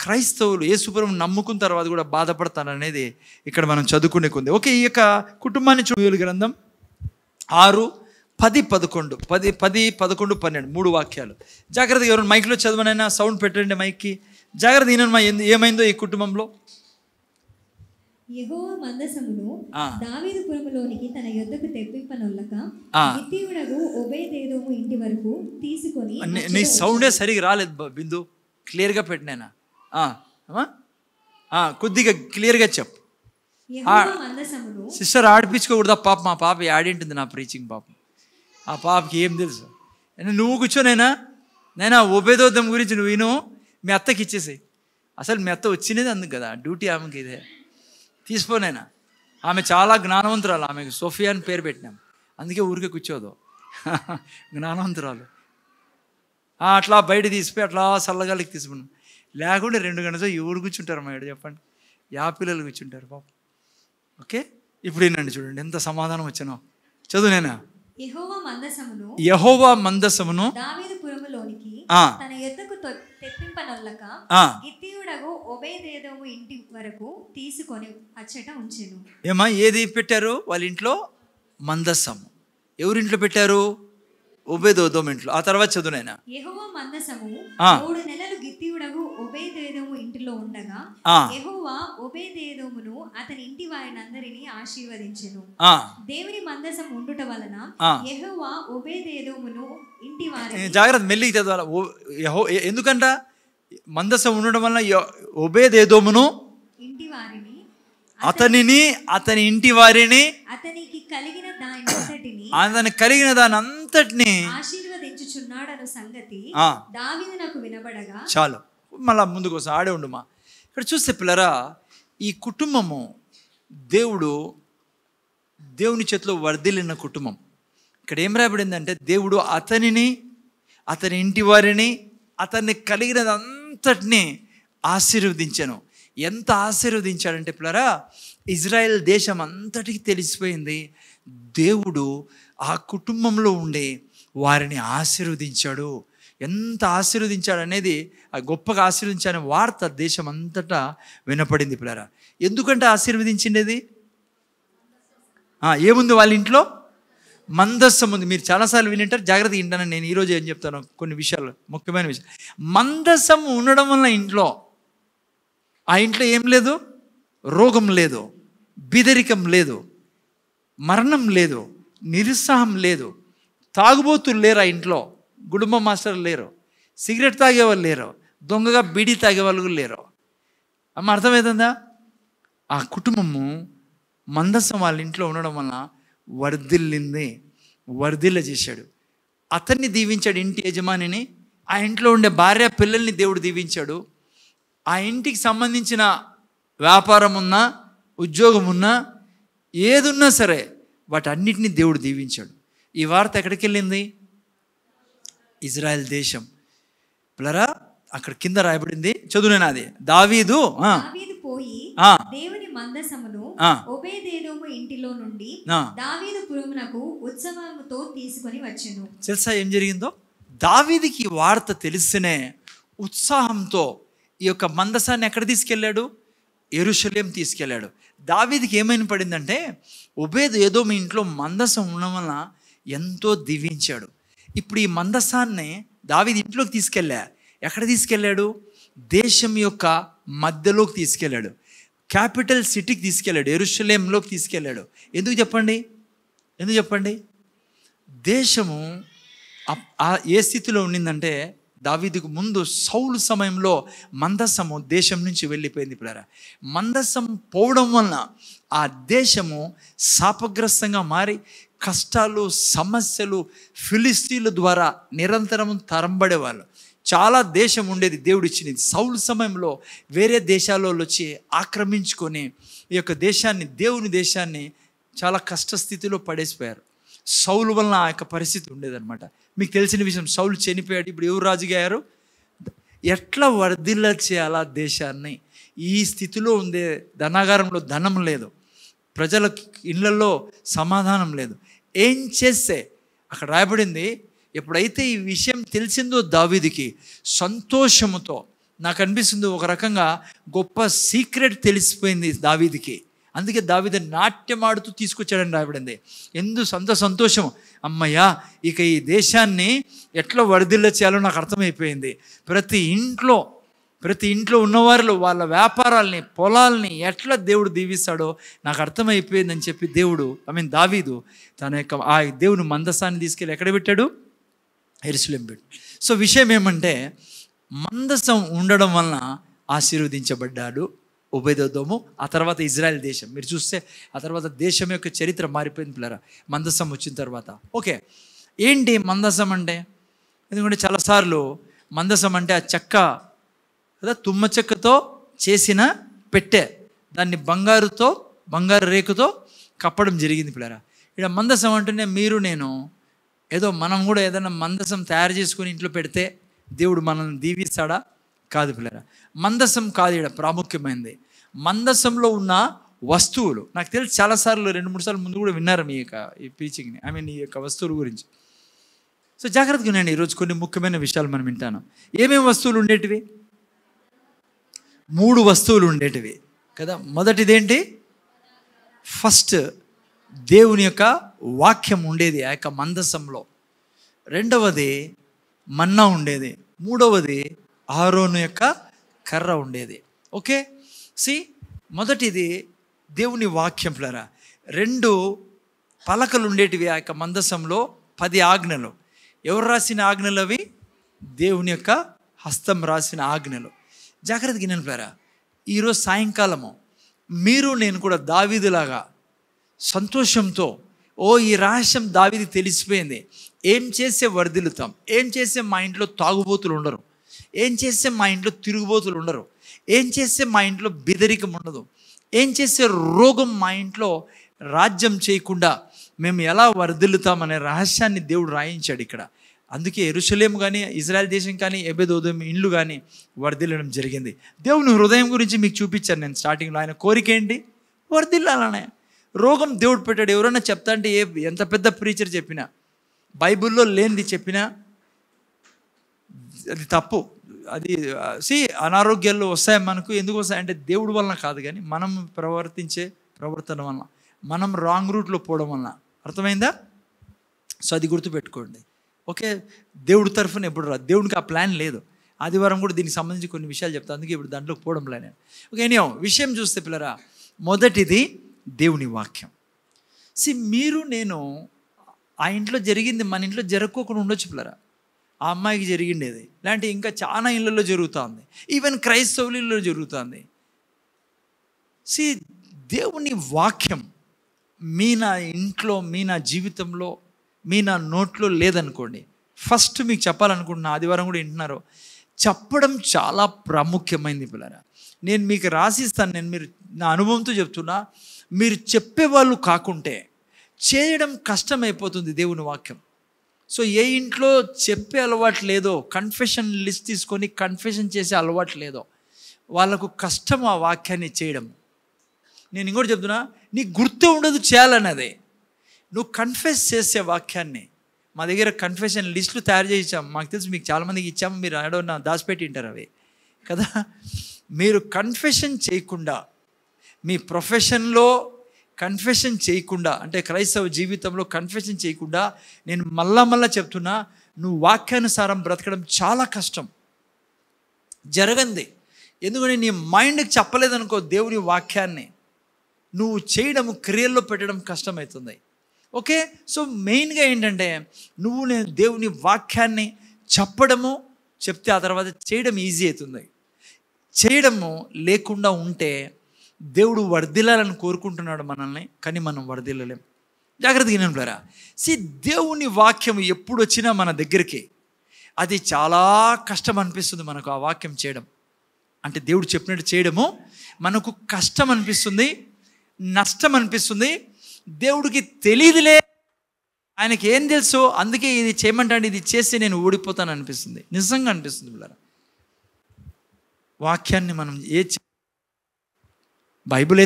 క్రైస్తవులు యేసుప్రభువుని నమ్ముకున్న తర్వాత కూడా బాధపడతాననేది ఇక్కడ మనం చదువుకునే కొంది. ఓకే, ఈ యొక్క కుటుంబాన్ని చూడాలి. గ్రంథం 6, 10, 11, 10, 11, 12 3 వాక్యాలు. జాగ్రత్తగా ఎవరైనా మైక్లో చదవనైనా సౌండ్ పెట్టండి మైక్కి. జాగ్రత్త వినమ్మా, ఏమైందో ఈ కుటుంబంలో. యెహోవా మందసమును దావీదు పురములోనికి తన యొద్దకు తెప్పింపనొల్లక హిత్తీయుడగు ఓబేదెదోము ఇంటి వరకు తీసుకొని. నీ సౌండే సరిగా రాలేదు బిందు, క్లియర్గా పెట్టినానా? కొద్దిగా క్లియర్గా చెప్పు. సిస్టర్ ఆడిపించుకోకూడదా పాప? మా పాప ఆడింటుంది నా ప్రీచింగ్ పాపం. ఆ పాపకి ఏం తెలుసు? నువ్వు కూర్చోనైనా ఓబేదెదోము గురించి నువ్వు విను, మీ అత్తకి ఇచ్చేసాయి. అసలు మీ అత్త వచ్చినది అందుకు కదా, డ్యూటీ ఆమెకి ఇదే. తీసుకోనైనా, ఆమె చాలా జ్ఞానవంతురాలు. ఆమెకు సోఫియా అని పేరు పెట్టినాం, అందుకే ఊరికే కూర్చోదు, జ్ఞానవంతురాలు. అట్లా బయట తీసిపోయి అట్లా చల్లగాలికి తీసుకున్నాం. లేకుంటే 2 గంటలు ఎవరు కూర్చుంటారు మా ఏడు చెప్పండి? పిల్లలు కూర్చుంటారు పాపం. ఓకే, ఇప్పుడు ఏంటండి చూడండి ఎంత సమాధానం వచ్చానో. చదువునేనా? యెహోవా మందసమును దావీదు పురములోనికి తన యొద్దకు తెప్పింపనొల్లక హిత్తీయుడగు ఓబేదెదోము ఇంటి వరకు తీసుకొని అచ్చట ఉంచెను. ఏమా ఏది పెట్టారు వాళ్ళ ఇంట్లో? మందసం. ఎవరింట్లో పెట్టారు? ఓబేదెదోము ఇంట్లో. ఆ తర్వాత చదువునైనా. యెహోవా మందసము 3 నెలలు గిత్తీయుడగు ఓబేదెదోము ఇంటిలో ఉండగా యెహోవా ఓబేదెదోమును అతని ఇంటి వారినందరినీ ఆశీర్వదించెను. దేవుని మందసం ఉండుట వలన యెహోవా ఓబేదెదోమును ఇంటి వారిని. జాగ్రత్త, మెల్లికి చదవాలి. ఎందుకంట మందసం ఉండడం వలన ఓబేదెదోమును ఇంటి వారిని, అతని ఇంటి వారిని, అతనికి కలిగిన దాని అంతటిని ఆశీర్వదించుచున్నాడను సంగతి దావీదునకు వినబడగా. చాలు, మళ్ళా ముందుకు వస్తా, ఆడే ఉండుమా. ఇక్కడ చూస్తే పిల్లరా, ఈ కుటుంబము దేవుని చేతిలో వర్ధిల్లిన కుటుంబం. ఇక్కడ ఏం రాయబడిందంటే, దేవుడు అతనిని, అతని ఇంటి వారిని, అతన్ని కలిగినదంతటిని ఆశీర్వదించాను. ఎంత ఆశీర్వదించాడంటే పిల్లరా, ఇజ్రాయెల్ దేశం అంతటికి తెలిసిపోయింది దేవుడు ఆ కుటుంబంలో ఉండే వారిని ఆశీర్వదించాడు. ఎంత ఆశీర్వదించాడు అనేది, ఆ గొప్పగా ఆశీర్వదించాడనే వార్త దేశం అంతటా వినపడింది పిల్లరా. ఎందుకంటే ఆశీర్వదించిండేది ఏముంది వాళ్ళ ఇంట్లో? మందస్సం ఉంది. మీరు చాలాసార్లు వినింటారు, జాగ్రత్తగా వింటాను. నేను ఈరోజు ఏం చెప్తాను, కొన్ని విషయాలు, ముఖ్యమైన విషయం. మందస్సం ఉండడం వల్ల ఆ ఇంట్లో ఏం లేదు? రోగం లేదు, బిదరికం లేదు, మరణం లేదు, నిరుత్సాహం లేదు, తాగుబోతులు లేరు ఆ ఇంట్లో, గుడుంబ మాస్టర్లు లేరు, సిగరెట్ తాగేవాళ్ళు లేరు, దొంగగా బీడీ తాగేవాళ్ళు లేరు. అమ్మ, అర్థమవుతుందా? ఆ కుటుంబము మందస్సం వాళ్ళ ఇంట్లో ఉండడం వలన వర్ధిల్ల చేశాడు. అతన్ని దీవించాడు, ఇంటి యజమానిని. ఆ ఇంట్లో ఉండే భార్య పిల్లల్ని దేవుడు దీవించాడు. ఆ ఇంటికి సంబంధించిన వ్యాపారం ఉన్నా, ఉద్యోగం ఉన్నా, ఏదున్నా సరే వాటన్నిటిని దేవుడు దీవించాడు. ఈ వార్త ఎక్కడికి వెళ్ళింది? ఇజ్రాయెల్ దేశం. పిల్లరా, అక్కడ కింద రాయబడింది, చదువునేనా అది? దావీదు పోయి దేవుని మందసమును ఓబేదెదోము ఇంటిలో నుండి దావీదు పురమునకు ఉత్సవముతో తీసుకొని వచ్చెను. తెలుసా ఏం జరిగిందో? దావీదుకి వార్త తెలిసినే ఉత్సాహంతో ఈ యొక్క మందసాన్ని ఎక్కడ తీసుకెళ్ళాడు? యెరూషలేం తీసుకెళ్ళాడు. దావీదుకి ఏమైనా పడిందంటే ఓబేదెదోము ఇంట్లో మందసం ఉండడం వల్ల ఎంతో దీవించాడు. ఇప్పుడు ఈ మందసాన్ని దావీదు ఇంట్లోకి తీసుకెళ్ళా. ఎక్కడ తీసుకెళ్ళాడు? దేశం యొక్క మధ్యలోకి తీసుకెళ్ళాడు. క్యాపిటల్ సిటీకి తీసుకెళ్ళాడు, యెరూషలేంలోకి తీసుకెళ్ళాడు. ఎందుకు చెప్పండి? దేశము ఏ స్థితిలో ఉండిందంటే దావీదుకు ముందు సౌలు సమయంలో మందసము దేశం నుంచి వెళ్ళిపోయింది. పిల్లరా, మందసం పోవడం వలన ఆ దేశము శాపగ్రస్తంగా మారి కష్టాలు, సమస్యలు, ఫిలిస్తీన్ల ద్వారా నిరంతరం తరంబడేవాళ్ళు. చాలా దేశం ఉండేది దేవుడు ఇచ్చినది. సౌలు సమయంలో వేరే దేశాలలో వచ్చి ఆక్రమించుకొని ఈ యొక్క దేశాన్ని, దేవుని దేశాన్ని చాలా కష్టస్థితిలో పడేసిపోయారు. సౌలు వలన ఆ యొక్క పరిస్థితి ఉండేదన్నమాట. మీకు తెలిసిన విషయం, సౌలు చనిపోయాడు. ఇప్పుడు ఎవరు రాజుగా అయ్యారు? ఎట్లా వర్ధిల్ల చేయాలా దేశాన్ని? ఈ స్థితిలో ఉండే ధనాగారంలో ధనం లేదు, ప్రజల ఇళ్లలో సమాధానం లేదు. ఏం చేస్తే అక్కడ రాయబడింది, ఎప్పుడైతే ఈ విషయం తెలిసిందో దావీదుకి సంతోషముతో, నాకు అనిపిస్తుంది ఒక రకంగా గొప్ప సీక్రెట్ తెలిసిపోయింది దావీదుకి. అందుకే దావీదు నాట్యం ఆడుతూ తీసుకొచ్చాడని రాయబడింది. అంత సంతోషం, అమ్మయ్యా ఇక ఈ దేశాన్ని ఎట్లా వర్ధిల్ల చేయాలో నాకు అర్థమైపోయింది. ప్రతి ఇంట్లో ఉన్నవారిలో వాళ్ళ వ్యాపారాల్ని, పొలాల్ని ఎట్లా దేవుడు దీవిస్తాడో నాకు అర్థమైపోయిందని చెప్పి దావీదు తన యొక్క ఆ దేవుని మందసాన్ని తీసుకెళ్ళి ఎక్కడ పెట్టాడు? యెరూషలేం పెట్టాడు. సో విషయం ఏమంటే, మందసం ఉండడం వలన ఆశీర్వదించబడ్డాడు ఓబేదెదోము. ఆ తర్వాత ఇజ్రాయెల్ దేశం. మీరు చూస్తే ఆ తర్వాత దేశం యొక్క చరిత్ర మారిపోయింది పిల్లరా, మందసం వచ్చిన తర్వాత. ఓకే, ఏంటి మందసం అంటే? ఎందుకంటే చాలాసార్లు మందసం అంటే ఆ చెక్క కదా, తుమ్మ చెక్కతో చేసిన పెట్టె, దాన్ని బంగారు రేకుతో కప్పడం జరిగింది పిల్లరా. ఇక్కడ మందసం అంటేనే మీరు నేను ఏదో మనం కూడా ఏదైనా మందసం తయారు చేసుకొని ఇంట్లో పెడితే దేవుడు మనల్ని దీవిస్తాడా? కాదు పిల్లరా. మందసం కాదు ఇక్కడ ప్రాముఖ్యమైనది. మందసంలో ఉన్న వస్తువులు, నాకు తెలిసి చాలాసార్లు 2-3 సార్లు ముందు కూడా విన్నారు మీ యొక్క ఈ ప్రీచింగ్ని, ఈ యొక్క వస్తువుల గురించి. సో జాగ్రత్తగా వినండి. ఈరోజు కొన్ని ముఖ్యమైన విషయాలు మనం వింటాను. ఏమేమి వస్తువులు ఉండేటివి? 3 వస్తువులు ఉండేటివి కదా. మొదటిదేంటి? ఫస్ట్ దేవుని యొక్క వాక్యం ఉండేది ఆ యొక్క మందసంలో. రెండవది మన్నా ఉండేది. మూడవది ఆరోను యొక్క కర్ర ఉండేది. ఓకే, మొదటిది దేవుని వాక్యం పిల్లరా. 2 పలకలు ఉండేటివి ఆ యొక్క మందసంలో. 10 ఆజ్ఞలు. ఎవరు రాసిన ఆజ్ఞలు అవి? దేవుని యొక్క హస్తం రాసిన ఆజ్ఞలు. జాగ్రత్తగా వినండి పిల్లరా. ఈరోజు సాయంకాలము మీరు నేను కూడా దావీదులాగా సంతోషంతో, ఈ రహస్యం దావీదుకి తెలిసిపోయింది, ఏం చేస్తే వర్ధిల్లుతాం, ఏం చేస్తే మా ఇంట్లో తాగుబోతులు ఉండరు, ఏం చేస్తే మా ఇంట్లో తిరుగుబోతులు ఉండరు, ఏం చేస్తే మా ఇంట్లో బెదరికం ఉండదు, ఏం చేస్తే రోగం మా ఇంట్లో రాజ్యం చేయకుండా మేము ఎలా వర్ధిల్లుతామనే రహస్యాన్ని దేవుడు రాయించాడు ఇక్కడ. అందుకే యెరూషలేం కానీ, ఇజ్రాయెల్ దేశం కానీ, ఓబేదెదోము ఇండ్లు కానీ వర్ధిల్లడం జరిగింది. దేవుని హృదయం గురించి మీకు చూపించాను నేను స్టార్టింగ్లో. ఆయన కోరిక ఏంటి? వర్ధిల్లాలనే. రోగం దేవుడు పెట్టాడు. ఎవరైనా చెప్తా అంటే ఎంత పెద్ద ప్రీచర్ చెప్పినా, బైబిల్లో లేనిది చెప్పినా అది తప్పు. అది అనారోగ్యాలు వస్తాయి మనకు. ఎందుకు వస్తాయంటే దేవుడి వలన కాదు, కానీ మనం ప్రవర్తించే ప్రవర్తన వలన, మనం రాంగ్ రూట్లో పోవడం వలన. అర్థమైందా? సో అది గుర్తుపెట్టుకోండి. ఓకే, దేవుడి తరఫున ఎప్పుడు రాదు, దేవునికి ఆ ప్లాన్ లేదు. ఆదివారం కూడా దీనికి సంబంధించి కొన్ని విషయాలు చెప్తాను, అందుకే ఇప్పుడు దాంట్లోకి పోవడంలే నేను. ఓకే, విషయం చూస్తే పిల్లరా, మొదటిది దేవుని వాక్యం. మీరు నేను ఆ ఇంట్లో జరిగింది మన ఇంట్లో జరగకోకుండా ఉండొచ్చు పిల్లరా. ఆ అమ్మాయికి జరిగిండేది ఇలాంటి ఇంకా చాలా ఇళ్ళల్లో జరుగుతుంది. ఈవెన్ క్రైస్తవుల ఇళ్ళలో జరుగుతుంది. దేవుని వాక్యం నా ఇంట్లో, నా జీవితంలో, నా నోట్లో లేదనుకోండి, ఫస్ట్ మీకు చెప్పాలనుకుంటున్నా, ఆదివారం కూడా వింటున్నారు, చెప్పడం చాలా ప్రాముఖ్యమైనది పిల్లరా. నేను మీకు రాసిస్తాను, మీరు నా అనుభవంతో చెప్తున్నా. మీరు చెప్పేవాళ్ళు కాకుంటే చేయడం కష్టమైపోతుంది దేవుని వాక్యం. సో ఏ ఇంట్లో చెప్పే అలవాటు లేదో, కన్ఫెషన్ లిస్ట్ తీసుకొని కన్ఫెషన్ చేసే అలవాటు లేదో, వాళ్ళకు కష్టం ఆ వాక్యాన్ని చేయడం. నేను ఇంకోటి చెప్తున్నా, నీకు గుర్తు ఉండదు చేయాలన్నదే. నువ్వు కన్ఫెస్ చేసే వాక్యాన్ని, మా దగ్గర కన్ఫెషన్ లిస్టులు తయారు చేసి ఇచ్చాము. మాకు తెలుసు మీకు చాలామందికి ఇచ్చాము, మీరు ఆడవున్న దాచిపెట్టి ఉంటారు అవి కదా. మీరు కన్ఫెషన్ చేయకుండా, మీ ప్రొఫెషన్లో కన్ఫెషన్ చేయకుండా, అంటే క్రైస్తవ జీవితంలో కన్ఫెషన్ చేయకుండా, నేను మళ్ళా చెప్తున్నా, నువ్వు వాక్యానుసారం బ్రతకడం చాలా కష్టం, జరగంది. ఎందుకంటే నీ మైండ్కి చెప్పలేదనుకో దేవుని వాక్యాన్ని, నువ్వు చేయడం క్రియల్లో పెట్టడం కష్టమవుతుంది. ఓకే, సో మెయిన్గా ఏంటంటే నేను దేవుని వాక్యాన్ని చెప్తే ఆ తర్వాత చేయడం ఈజీ అవుతుంది. చేయడము లేకుండా ఉంటే దేవుడు వర్ధిల్లాలని కోరుకుంటున్నాడు మనల్ని, కానీ మనం వర్ధిల్లలేం. జాగ్రత్తగా వినండి. దేవుని వాక్యం ఎప్పుడు వచ్చినా మన దగ్గరికి అది చాలా కష్టం అనిపిస్తుంది. మనకు ఆ వాక్యం చేయడం అంటే, దేవుడు చెప్పినట్టు చేయడము మనకు కష్టం అనిపిస్తుంది, నష్టం అనిపిస్తుంది. దేవుడికి తెలియదులే, ఆయనకి ఏం తెలుసు, అందుకే ఇది చేయమంటాడు, ఇది చేస్తే నేను ఓడిపోతాను అనిపిస్తుంది. నిజంగా అనిపిస్తుంది పిల్లరా. వాక్యాన్ని మనం బైబిల్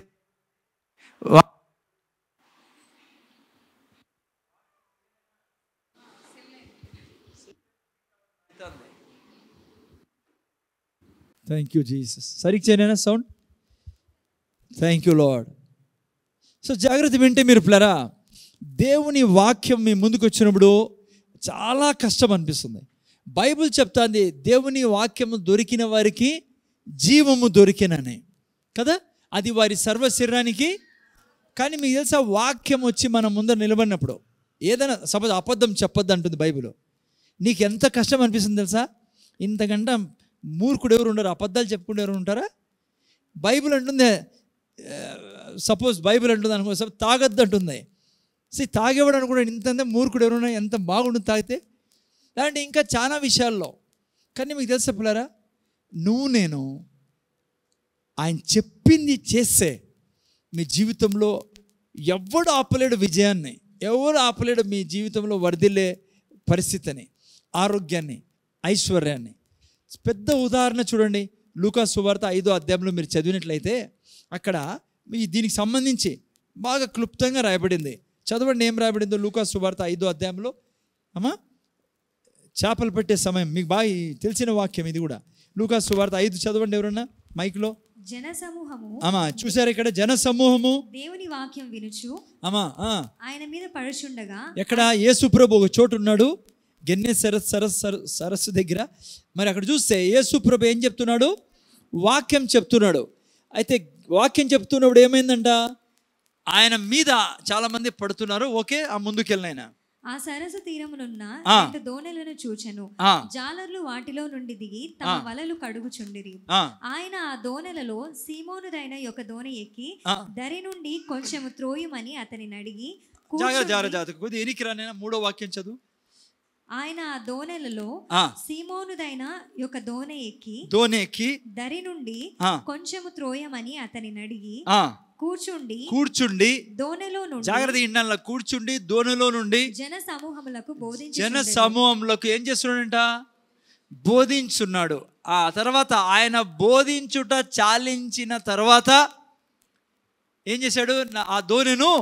థ్యాంక్ యూ జీసస్. సరిగ్గా చేయనా sound? Thank you lord. So జాగ్రత్త వింటే మీరు పిల్లరా, దేవుని వాక్యం మీ ముందుకు వచ్చినప్పుడు చాలా కష్టం అనిపిస్తుంది. బైబిల్ చెప్తాంది దేవుని వాక్యము దొరికిన వారికి జీవము దొరికినని కదా, అది వారి సర్వ శరీరానికి. కానీ మీకు తెలుసా, వాక్యం వచ్చి మన ముందర నిలబడినప్పుడు ఏదైనా సపోజ్ అబద్ధం చెప్పొద్దు అంటుంది బైబిల్, నీకు ఎంత కష్టం అనిపిస్తుంది తెలుసా? ఇంతకంటే మూర్ఖుడు ఎవరు ఉండరు, అబద్ధాలు చెప్పుకుంటూ ఎవరు ఉంటారా? బైబిల్ అంటుంది, సపోజ్ బైబిల్ అంటుంది అనుకో, తాగొద్దు అంటుంది. తాగేవాడు అనుకుంటాడు ఇంత మూర్ఖుడు ఎవరున్నా, ఎంత బాగుంటుంది తాగితే. అలాంటి ఇంకా చాలా విషయాల్లో. కానీ మీకు తెలుసా పిల్లరా, నేను ఆయన చెప్పింది చేస్తే మీ జీవితంలో ఎవడు ఆపలేడు విజయాన్ని, ఎవరు ఆపలేడు మీ జీవితంలో వర్ధిల్లే పరిస్థితిని, ఆరోగ్యాన్ని, ఐశ్వర్యాన్ని. పెద్ద ఉదాహరణ చూడండి, లూకా సువార్త 5వ అధ్యాయంలో మీరు చదివినట్లయితే అక్కడ దీనికి సంబంధించి బాగా క్లుప్తంగా రాయబడింది. చదవండి ఏం రాయబడిందో లూకా సువార్త 5వ అధ్యాయంలో. అమ్మా, చేపలు పెట్టే సమయం, మీకు బాగా తెలిసిన వాక్యం ఇది కూడా. లూకా సువార్త 5 చదవండి ఎవరన్నా మైక్లో. జనసమూహము, అమ్మా చూసారు ఇక్కడ, జనసమూహము దేవుని వాక్యం వినుచు అమ్మా ఆయన మీద పడుచుండగా. ఎక్కడ? యేసు ప్రభు ఒక చోటు ఉన్నాడు, గెన్నే సరస్సు దగ్గర. మరి అక్కడ చూస్తే యేసు ప్రభు ఏం చెప్తున్నాడు? వాక్యం చెప్తున్నాడు. అయితే వాక్యం చెప్తున్నప్పుడు ఏమైందంట, ఆయన మీద చాలా మంది పడుతున్నారు. ఓకే, ఆ ముందుకెళ్ళినాయన. ఆ సరస్సు తీరమునున్న దోణెలను చూచెను. జాలర్లు వాటిలో నుండి దిగి తమ వలలు కడుగుచుండిరి. ఆయన ఆ దోణెలలో సీమోనుదైన ఒక దోణి ఎక్కి దరి నుండి కొంచెం త్రోయమని అతనిని అడిగి, మూడో వాక్యం చదువు. ఆయన ఆ దోణెలలో సీమోనుదైన ఒక దోణి ఎక్కి దరి నుండి కొంచెము త్రోయమని అతనిని అడిగి కూర్చుండి దోణిలో నుండి, జాగ్రత్త ఇండాల, కూర్చుండి దోణిలో నుండి జన సమూహములకు ఏం చేస్తున్నాడంట? బోధించున్నాడు. ఆ తర్వాత ఆయన బోధించుట చాలించిన తర్వాత ఏం చేశాడు? ఆ దోణిను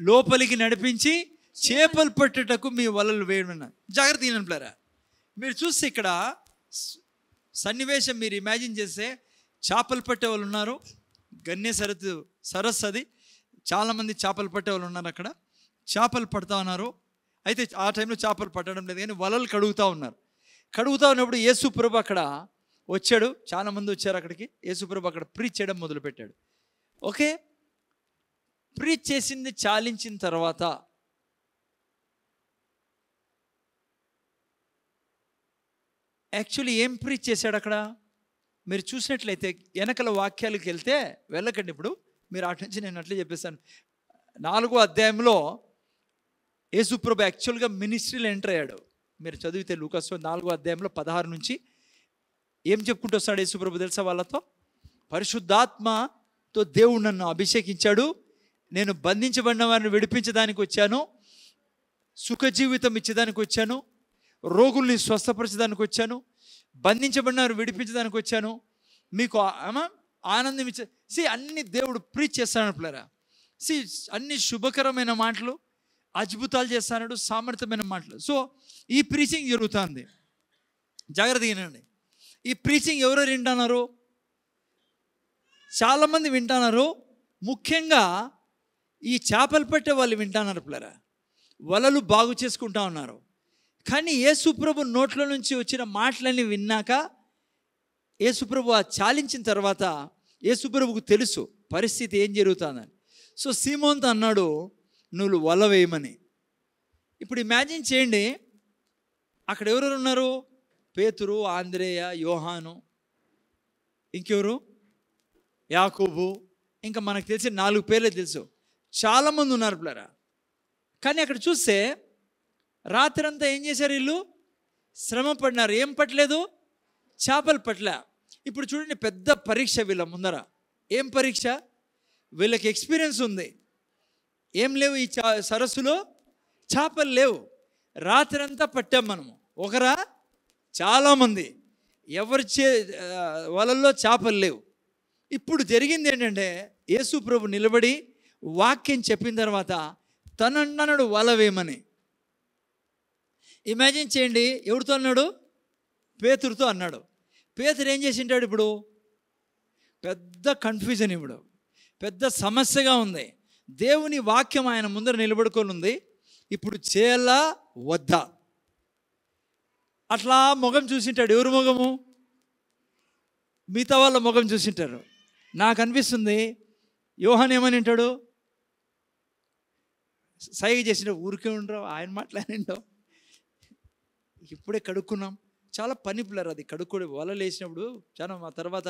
లోపలికి నడిపించి చేపలు పట్టేటకు మీ వలలు వేయడం. జాగ్రత్త వినండి. మీరు చూస్తే ఇక్కడ సన్నివేశం మీరు ఇమాజిన్ చేస్తే, చేపలు పట్టే వాళ్ళు ఉన్నారు, గన్నే సరస్సు అది, చాలామంది చేపలు పట్టే వాళ్ళు ఉన్నారు. అక్కడ చేపలు పడుతూ ఉన్నారు. అయితే ఆ టైంలో చేపలు పట్టడం లేదు, కానీ వలలు కడుగుతూ ఉన్నారు. కడుగుతూ ఉన్నప్పుడు యేసు ప్రభు అక్కడ వచ్చాడు. చాలామంది వచ్చారు అక్కడికి. యేసు ప్రభు అక్కడ ప్రీచ్ చేయడం మొదలుపెట్టాడు. ఓకే, ప్రీచ్ చేసింది చాలించిన తర్వాత యాక్చువల్లీ ఏం ప్రీచ్ చేశాడు అక్కడ? మీరు చూసినట్లయితే వెనకల వాక్యాలకు వెళ్తే, వెళ్ళకండి ఇప్పుడు, మీరు అటు నుంచి నేను అట్లే చెప్పేస్తాను. 4వ అధ్యాయంలో యేసుప్రభు యాక్చువల్గా మినిస్ట్రీలో ఎంటర్ అయ్యాడు. మీరు చదివితే లూకాస్ 4వ అధ్యాయంలో 16 నుంచి ఏం చెప్పుకుంటూ వస్తాడు యేసుప్రభు తెలుసా? వాళ్ళతో, పరిశుద్ధాత్మతో దేవుడు నన్ను అభిషేకించాడు, నేను బంధించబడిన వారిని విడిపించడానికి వచ్చాను, సుఖ జీవితం ఇచ్చేదానికి వచ్చాను, రోగుల్ని స్వస్థపరచడానికి వచ్చాను, బంధించబడినారు విడిపించడానికి వచ్చాను, మీకు ఆనందం ఇచ్చే అన్ని దేవుడు ప్రీచ్ చేస్తాడు పిల్లరా. అన్ని శుభకరమైన మాటలు, అద్భుతాలు చేస్తాడు, సామర్థ్యమైన మాటలు. సో ఈ ప్రీచింగ్ జరుగుతుంది. జాగ్రత్తగా వినండి. ఈ ప్రీచింగ్ ఎవరు వింటున్నారు? చాలామంది వింటున్నారు. ముఖ్యంగా ఈ చేపలు పట్టే వాళ్ళు వింటున్నారు పిల్లరా. వలలు బాగు చేసుకుంటా ఉన్నారు. కానీ యేసుప్రభు నోట్ల నుంచి వచ్చిన మాటలన్నీ విన్నాక, యేసుప్రభు చాలించిన తర్వాత యేసుప్రభుకు తెలుసు పరిస్థితి ఏం జరుగుతుందని. సో సీమోన్తో అన్నాడు, నువ్వు వల వేయమని. ఇప్పుడు ఇమాజిన్ చేయండి, అక్కడ ఎవరెవరు ఉన్నారు? పేతురు, ఆంద్రేయ, యోహాను, ఇంకెవరు? యాకోబు, ఇంకా మనకు తెలిసి 4 పేర్లే తెలుసు. చాలామంది ఉన్నారు పిల్లరా. కానీ అక్కడ చూస్తే రాత్రంతా ఏం చేశారు? వీళ్ళు శ్రమ పడినారు. ఏం పట్టలేదు? చేపలు పట్టలే. ఇప్పుడు చూడండి, పెద్ద పరీక్ష వీళ్ళ ముందర. ఏం పరీక్ష? వీళ్ళకి ఎక్స్పీరియన్స్ ఉంది. ఏం లేవు ఈ సరస్సులో? చేపలు లేవు. రాత్రంతా పట్టాం మనము. ఒకరా? చాలామంది. ఎవరి వలల్లో చేపలు లేవు. ఇప్పుడు జరిగింది ఏంటంటే, యేసు ప్రభు నిలబడి వాక్యం చెప్పిన తర్వాత తనన్నాడు వల వేయమని. ఇమాజిన్ చేయండి, ఎవరితో అన్నాడు? పేతురుతో అన్నాడు. పేతురు ఏం చేసి ఉంటాడు? ఇప్పుడు పెద్ద కన్ఫ్యూజన్, ఇప్పుడు పెద్ద సమస్యగా ఉంది. దేవుని వాక్యం ఆయన ముందర నిలబడుకొని ఉంది. ఇప్పుడు చేయాలా వద్దా? అట్లా ముఖం చూసింటాడు. ఎవరు ముఖము? మిగతా వాళ్ళ ముఖం చూసింటారు. నాకు అనిపిస్తుంది యోహాన్ ఏమని ఉంటాడు? సైగ చేసిన ఊరికే ఉండరు, ఆయన మాట్లాడిండవు. ఇప్పుడే కడుక్కున్నాం. చాలా పని పిల్లరు అది కడుక్కోడి. వలలు వేసినప్పుడు చాలా తర్వాత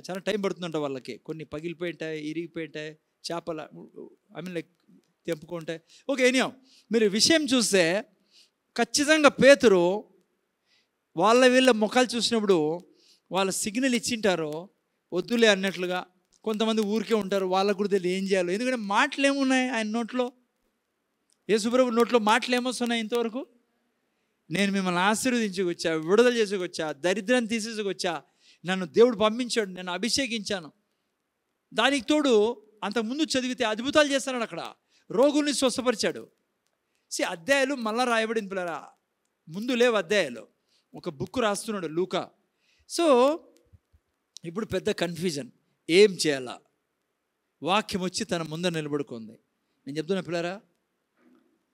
చాలా టైం పడుతుందంట వాళ్ళకి. కొన్ని పగిలిపోయి ఉంటాయి, ఇరిగిపోయి ఉంటాయి, చేపల లైక్ తెంపుకుంటాయి. ఓకే, ఎనియో మీరు విషయం చూస్తే ఖచ్చితంగా పేతురు వీళ్ళ ముఖాలు చూసినప్పుడు వాళ్ళ సిగ్నల్ ఇచ్చింటారో వద్దులే అన్నట్లుగా. కొంతమంది ఊరికే ఉంటారు, వాళ్ళకు కూడా తెలియదు ఏం చేయాలో. ఎందుకంటే మాటలు ఏమున్నాయి ఆయన నోట్లో? యేసుప్రభు నోట్లో మాటలు ఏమొస్తున్నాయి ఇంతవరకు? నేను మిమ్మల్ని ఆశీర్వదించుకొచ్చా, విడుదల చేసుకొచ్చా, దరిద్రాన్ని తీసేసుకొచ్చా, నన్ను దేవుడు పంపించాడు, నేను అభిషేకించాను. దానికి తోడు అంతకుముందు చదివితే అద్భుతాలు చేస్తున్నాడు. అక్కడ రోగుల్ని స్వస్థపరిచాడు. అధ్యాయాలు మళ్ళా రాయబడింది పిల్లరా. ముందు లేవు అధ్యాయాలు. ఒక బుక్ రాస్తున్నాడు లూకా. సో ఇప్పుడు పెద్ద కన్ఫ్యూజన్, ఏం చేయాలా? వాక్యం వచ్చి తన ముందర నిలబడుకుంది. నేను చెప్తున్నా పిల్లరా,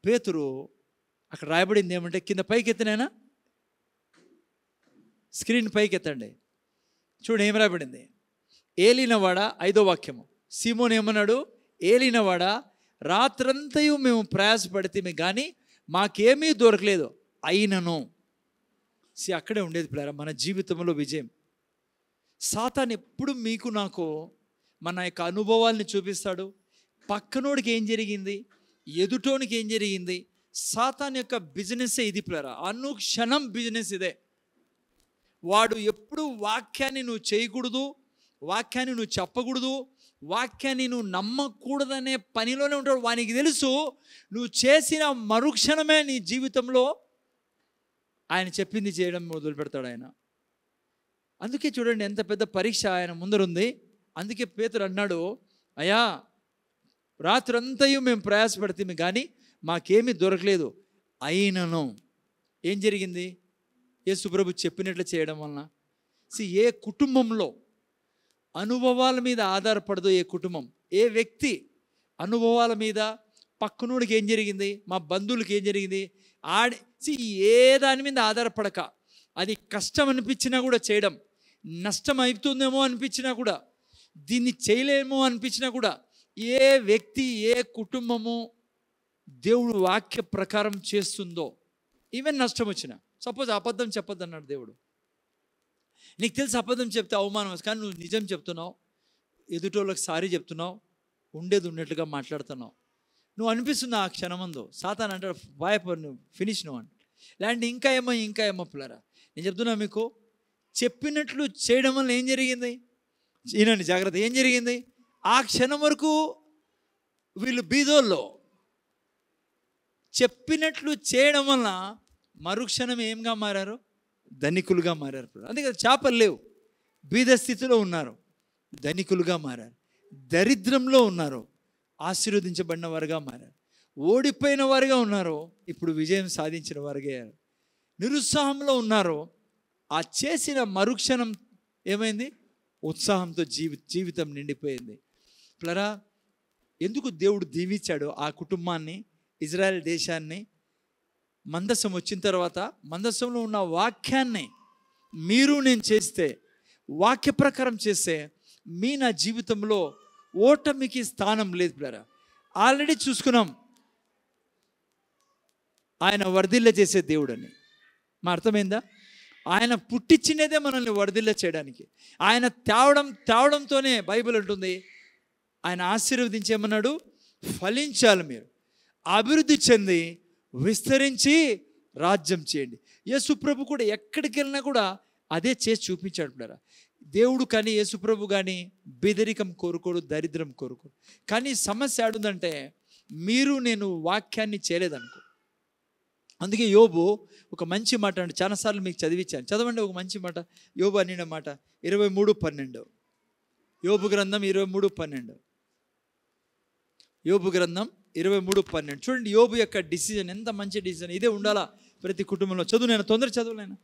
పేతురు అక్కడ రాయబడింది ఏమంటే, కింద పైకి ఎత్తినైనా స్క్రీన్ పైకి ఎత్తండి, చూడు ఏం రాయబడింది. ఏలినవాడ, 5వ వాక్యము. సీమోన్ ఏమన్నాడు? ఏలినవాడ, రాత్రంతయు మేము ప్రయాసపడితే కానీ మాకేమీ దొరకలేదు, అయినను. అక్కడే ఉండేది పిల్లరా మన జీవితంలో విజయం. సాతాను ఎప్పుడు మీకు నాకు మన యొక్క అనుభవాల్ని చూపిస్తాడు. పక్కనోడికి ఏం జరిగింది, ఎదుటోనికి ఏం జరిగింది. సాతాను యొక్క బిజినెస్సే ఇది పిల్లరా. అనుక్షణం బిజినెస్ ఇదే. వాడు ఎప్పుడు వాక్యాన్ని నువ్వు చేయకూడదు, వాక్యాన్ని నువ్వు చెప్పకూడదు, వాక్యాన్ని నువ్వు నమ్మకూడదనే పనిలోనే ఉంటాడు. వానికి తెలుసు నువ్వు చేసిన మరుక్షణమే నీ జీవితంలో ఆయన చెప్పింది చేయడం మొదలు పెడతాడు ఆయన. అందుకే చూడండి ఎంత పెద్ద పరీక్ష ఆయన ముందరుంది. అందుకే పేతురు అన్నాడు, అయ్యా రాత్రంతయు మేము ప్రయాసపడితే కానీ మాకేమీ దొరకలేదు, అయినను. ఏం జరిగింది? యేసుప్రభు చెప్పినట్లు చేయడం వలన. ఏ కుటుంబంలో అనుభవాల మీద ఆధారపడదో, ఏ కుటుంబం, ఏ వ్యక్తి అనుభవాల మీద, పక్కనోడికి ఏం జరిగింది, మా బంధువులకి ఏం జరిగింది, ఏ దాని మీద ఆధారపడక, అది కష్టం అనిపించినా కూడా చేయడం, నష్టం అవుతుందేమో అనిపించినా కూడా, దీన్ని చేయలేమో అనిపించినా కూడా, ఏ వ్యక్తి ఏ కుటుంబము దేవుడు వాక్య ప్రకారం చేస్తుందో, ఈవెన్ నష్టం వచ్చినా, సపోజ్ అబద్ధం చెప్పొద్దు అన్నాడు దేవుడు. నీకు తెలిసి అబద్ధం చెప్తే అవమానం, కానీ నువ్వు నిజం చెప్తున్నావు, ఎదుటోళ్ళకి సారీ చెప్తున్నావు, ఉండేది ఉన్నట్లుగా మాట్లాడుతున్నావు. నువ్వు అనిపిస్తుంది ఆ క్షణమందు సాతాను అంటాడు భయపడు, నువ్వు ఫినిష్ నువ్వు అంటే. లేదంటే ఇంకా ఏమో పిల్లరా, నేను చెప్తున్నా మీకు, చెప్పినట్లు చేయడం వల్ల ఏం జరిగింది? ఈయనండి జాగ్రత్త, ఏం జరిగింది? ఆ క్షణం వరకు వీళ్ళు బీదోల్లో, చెప్పినట్లు చేయడం వల్ల మరుక్షణం ఏంగా మారారు? ధనికులుగా మారారు. అందుకే చేపలు లేవు, బీద స్థితిలో ఉన్నారు, ధనికులుగా మారారు. దరిద్రంలో ఉన్నారు, ఆశీర్వదించబడిన వారుగా మారారు. ఓడిపోయిన వారుగా ఉన్నారు, ఇప్పుడు విజయం సాధించిన వారుగా. నిరుత్సాహంలో ఉన్నారు, ఆ చేసిన మరుక్షణం ఏమైంది? ఉత్సాహంతో జీవితం నిండిపోయింది. ప్లరా, ఎందుకు దేవుడు దీవించాడు ఆ కుటుంబాన్ని, ఇజ్రాయెల్ దేశాన్ని? మందసం వచ్చిన తర్వాత మందసంలో ఉన్న వాక్యాన్ని మీరు నేను చేస్తే, వాక్య ప్రకారం చేస్తే నా జీవితంలో ఓటమికి స్థానం లేదు ప్లరా. ఆల్రెడీ చూసుకున్నాం ఆయన వర్ధిల్ల చేసే దేవుడని. మా అర్థమైందా? ఆయన పుట్టించినదే మనల్ని వర్ధిల్ల చేయడానికి. ఆయన తేవడంతోనే బైబిల్ ఉంటుంది, ఆయన ఆశీర్వదించేమన్నాడు, ఫలించాలి, మీరు అభివృద్ధి చెంది విస్తరించి రాజ్యం చేయండి. యేసుప్రభు కూడా ఎక్కడికి వెళ్ళినా కూడా అదే చేసి చూపించాడు ప్లరా. దేవుడు కానీ యేసుప్రభు కానీ బెదరికం కోరుకోడు, దరిద్రం కోరుకోడు. కానీ సమస్య ఆడుందంటే మీరు నేను వాక్యాన్ని చేయలేదనుకో. అందుకే యోబు ఒక మంచి మాట అంటే చాలాసార్లు మీకు చదివించాను, చదవండి ఒక మంచి మాట. యోబు అనిన మాట 23:12, యోబు గ్రంథం 23:12, యోబు గ్రంథం 23:12. చూడండి యోబు యొక్క డిసిజన్ ఎంత మంచి డిసిజన్. ఇదే ఉండాలా ప్రతి కుటుంబంలో. చదువు, నేను తొందర చదువులేనా.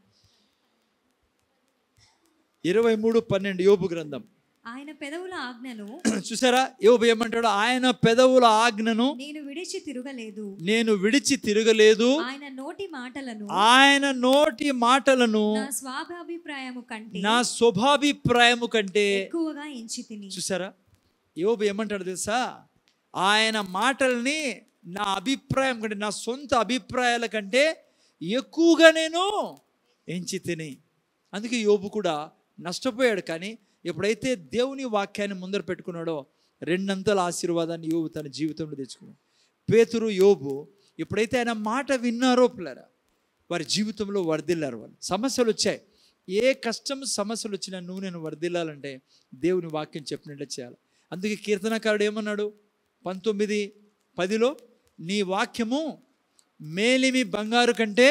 23:12 యోబు గ్రంథం. ఆయన పెదవుల ఆజ్ఞను చూసారా, యోబు ఏమంటాడు? ఆయన పెదవుల ఆజ్ఞను నేను విడిచి తిరగలేదు, ఆయన నోటి మాటలను నా స్వాభిప్రాయము కంటే ఎక్కువగా ఎంచితిని. చూసారా, యోబు ఏమంటాడు తెలుసా? ఆయన మాటల్ని నా అభిప్రాయం కంటే, నా సొంత అభిప్రాయాల కంటే ఎక్కువగా నేను ఎంచి తిని. అందుకే యోబు కూడా నష్టపోయాడు. కానీ ఎప్పుడైతే దేవుని వాక్యాన్ని ముందర పెట్టుకున్నాడో రెండంతల ఆశీర్వాదాన్ని యోబు తన జీవితంలో తెచ్చుకున్నాడు. పేతురు, యోబు ఎప్పుడైతే ఆయన మాట విన్నారో పిల్లరా, వారి జీవితంలో వర్ధిల్లారు. వాళ్ళు సమస్యలు వచ్చాయి, ఏ కష్టం సమస్యలు వచ్చినా నువ్వు నేను వర్ధిల్లాలంటే దేవుని వాక్యం చెప్పినట్లే చేయాలి. అందుకే కీర్తనకారుడు ఏమన్నాడు 19:10లో, నీ వాక్యము మేలిమి బంగారు కంటే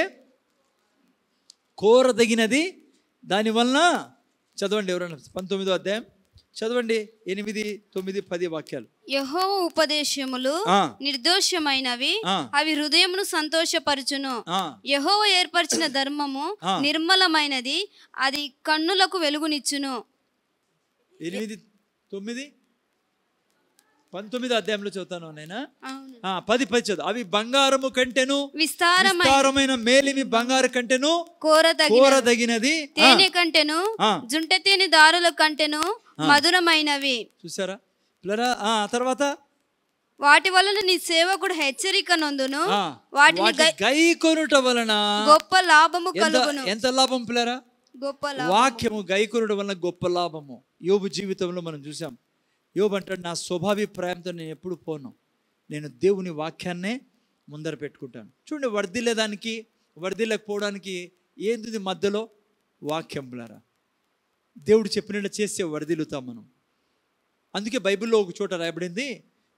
కోరదగినది, దానివలన చదవండి ఎవరన్నా 19వ అధ్యాయం చదవండి, 8, 9, 10 వాక్యాలు. యెహోవా ఉపదేశములు నిర్దోషమైనవి, అవి హృదయమును సంతోషపరచును. యెహోవా ఏర్పరిచిన ధర్మము నిర్మలమైనది, అది కన్నులకు వెలుగునిచ్చును. 8, 9, 19వ అధ్యాయంలో చదువుతాను నేను. 10 చదువు. అవి బంగారము కంటేను విస్తారమైన మేలిమి బంగారు కంటేను కోరదగినది, తేనె కంటేను జుంట తేనె దారుల కంటేను మధురమైనవి. చూసారా తర్వాత, వాటి వలన నీ సేవకుడు హెచ్చరిక నొందును, వాటిని గైకొనుట వలన గొప్ప లాభము కలుగును. ఎంత లాభం పిల్లరా? గొప్ప వాక్యము గైకొనుట వలన గొప్ప లాభము. యోబు జీవితంలో మనం చూసాం. యోబు అంటాడు, నా స్వభాభిప్రాయంతో నేను ఎప్పుడు పోను, నేను దేవుని వాక్యాన్నే ముందర పెట్టుకుంటాను. చూడండి, వర్ధిల్లేదానికి వర్ధిల్లకపోవడానికి ఏంది మధ్యలో? వాక్యం పిల్లరా. దేవుడు చెప్పినట్టు చేస్తే వర్ధిల్లుతాం మనం. అందుకే బైబిల్లో ఒక చోట రాయబడింది,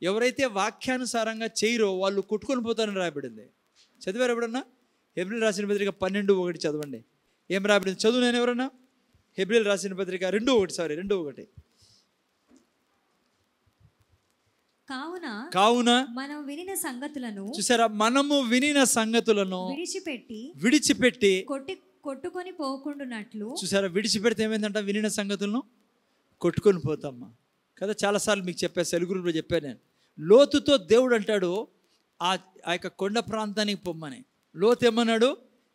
ఎవరైతే వాక్యానుసారంగా చేయరో వాళ్ళు కొట్టుకొని పోతారని రాయబడింది. చదివారు ఎవరన్నా? హెబ్రీయులు రాసిన పత్రిక 12:1 చదవండి. ఏం రాయబడింది? చదువు నేను ఎవరన్నా. హెబ్రీయులు రాసిన పత్రిక 2:1 కావున మనం వినిన సంగతులను, చూసారా, మనము వినిన సంగతులను విడిచిపెట్టి కొట్టుకొని పోకుండానట్లు. చూసారా, విడిచిపెడితే ఏమైందంట? వినిన సంగతులను కొట్టుకొని పోతామ్మా కదా. చాలాసార్లు మీకు చెప్పాను, సెలుగురులో చెప్పాను నేను. లోతుతో దేవుడు అంటాడు ఆ యొక్క కొండ ప్రాంతానికి పొమ్మని. లోతు ఏమన్నాడు?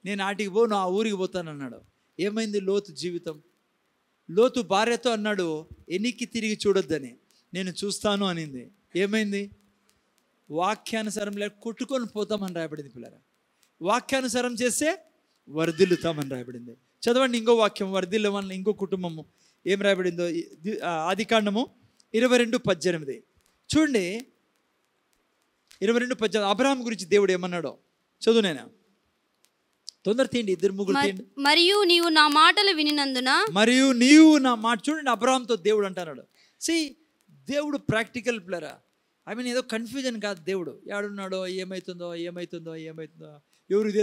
నేను ఆటికి పోను, ఆ ఊరికి పోతానన్నాడు. ఏమైంది లోతు జీవితం? లోతు భార్యతో అన్నాడు ఎన్నికి తిరిగి చూడొద్దని, నేను చూస్తాను అనింది. ఏమైంది? వాక్యానుసారం లేక కొట్టుకొని పోతామని రాయబడింది పిల్లరా. వాక్యానుసారం చేస్తే వర్ధిల్లుతామని రాయబడింది. చదవండి ఇంకో వాక్యం, వర్ధిల్ల వల్ల ఇంకో కుటుంబము ఏం రాయబడిందో. ఆదికాండము 22:18 చూడండి. 22:18 అబ్రహాం గురించి దేవుడు ఏమన్నాడో చదువు నేను. తొందర తీయండి, 2-3 తీయండి. మరియు నీవు నా మాటలు వినినందున, మరియు నీవు నా మాట. చూడండి, అబ్రహాంతో దేవుడు అంటున్నాడు. దేవుడు ప్రాక్టికల్ ప్లేరా. ఏదో కన్ఫ్యూజన్ కాదు. దేవుడు ఏడున్నాడో, ఏమవుతుందో ఎవరికి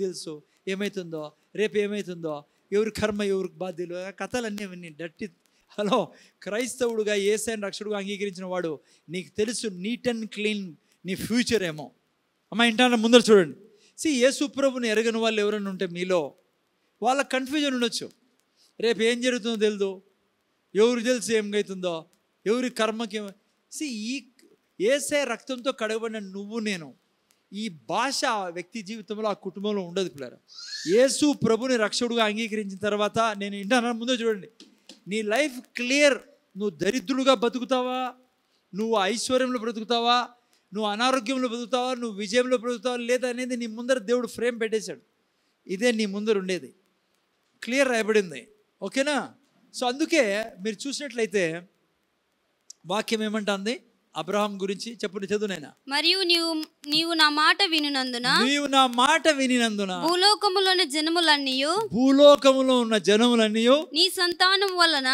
తెలుసు ఏమవుతుందో, రేపు ఏమవుతుందో, ఎవరి కర్మ ఎవరికి బాధ్యులు, కథలన్నీ అవన్నీ డట్టి. హలో, క్రైస్తవుడుగా యేసయ్యను రక్షకుడుగా అంగీకరించిన వాడు, నీకు తెలుసు నీట్ అండ్ క్లీన్ నీ ఫ్యూచర్ ఏమో. అమ్మ ఇంటాన ముందర చూడండి. యేసు ప్రభుని ఎరగని వాళ్ళు ఎవరైనా ఉంటే మీలో, వాళ్ళ కన్ఫ్యూజన్ ఉండొచ్చు. రేపు ఏం జరుగుతుందో తెలియదు, ఎవరికి తెలుసు ఏమవుతుందో, ఎవరి కర్మకి. ఈ యేసయ్య రక్తంతో కడగబడిన నువ్వు నేను, ఈ భాష ఆ వ్యక్తి జీవితంలో, ఆ కుటుంబంలో ఉండదు పిల్లరా. యేసు ప్రభుని రక్షకుడుగా అంగీకరించిన తర్వాత, నేను ఇంటాను ముందే చూడండి, నీ లైఫ్ క్లియర్. నువ్వు దరిద్రులుగా బతుకుతావా, నువ్వు ఐశ్వర్యంలో బ్రతుకుతావా, నువ్వు అనారోగ్యంలో బ్రతుకుతావా, నువ్వు విజయంలో బ్రతుకుతావా లేదా అనేది నీ ముందర దేవుడు ఫ్రేమ్ పెట్టేశాడు. ఇదే నీ ముందర ఉండేది, క్లియర్ రాయబడింది. ఓకేనా? సో అందుకే మీరు చూసినట్లయితే వాక్యం ఏమంటుంది అబ్రహాం గురించి? చెప్పండి, చదువునైనా. మరియు నీవు నా మాట వినినందున భూలోకములో ఉన్న జనములన్నీ నీ సంతానం వలన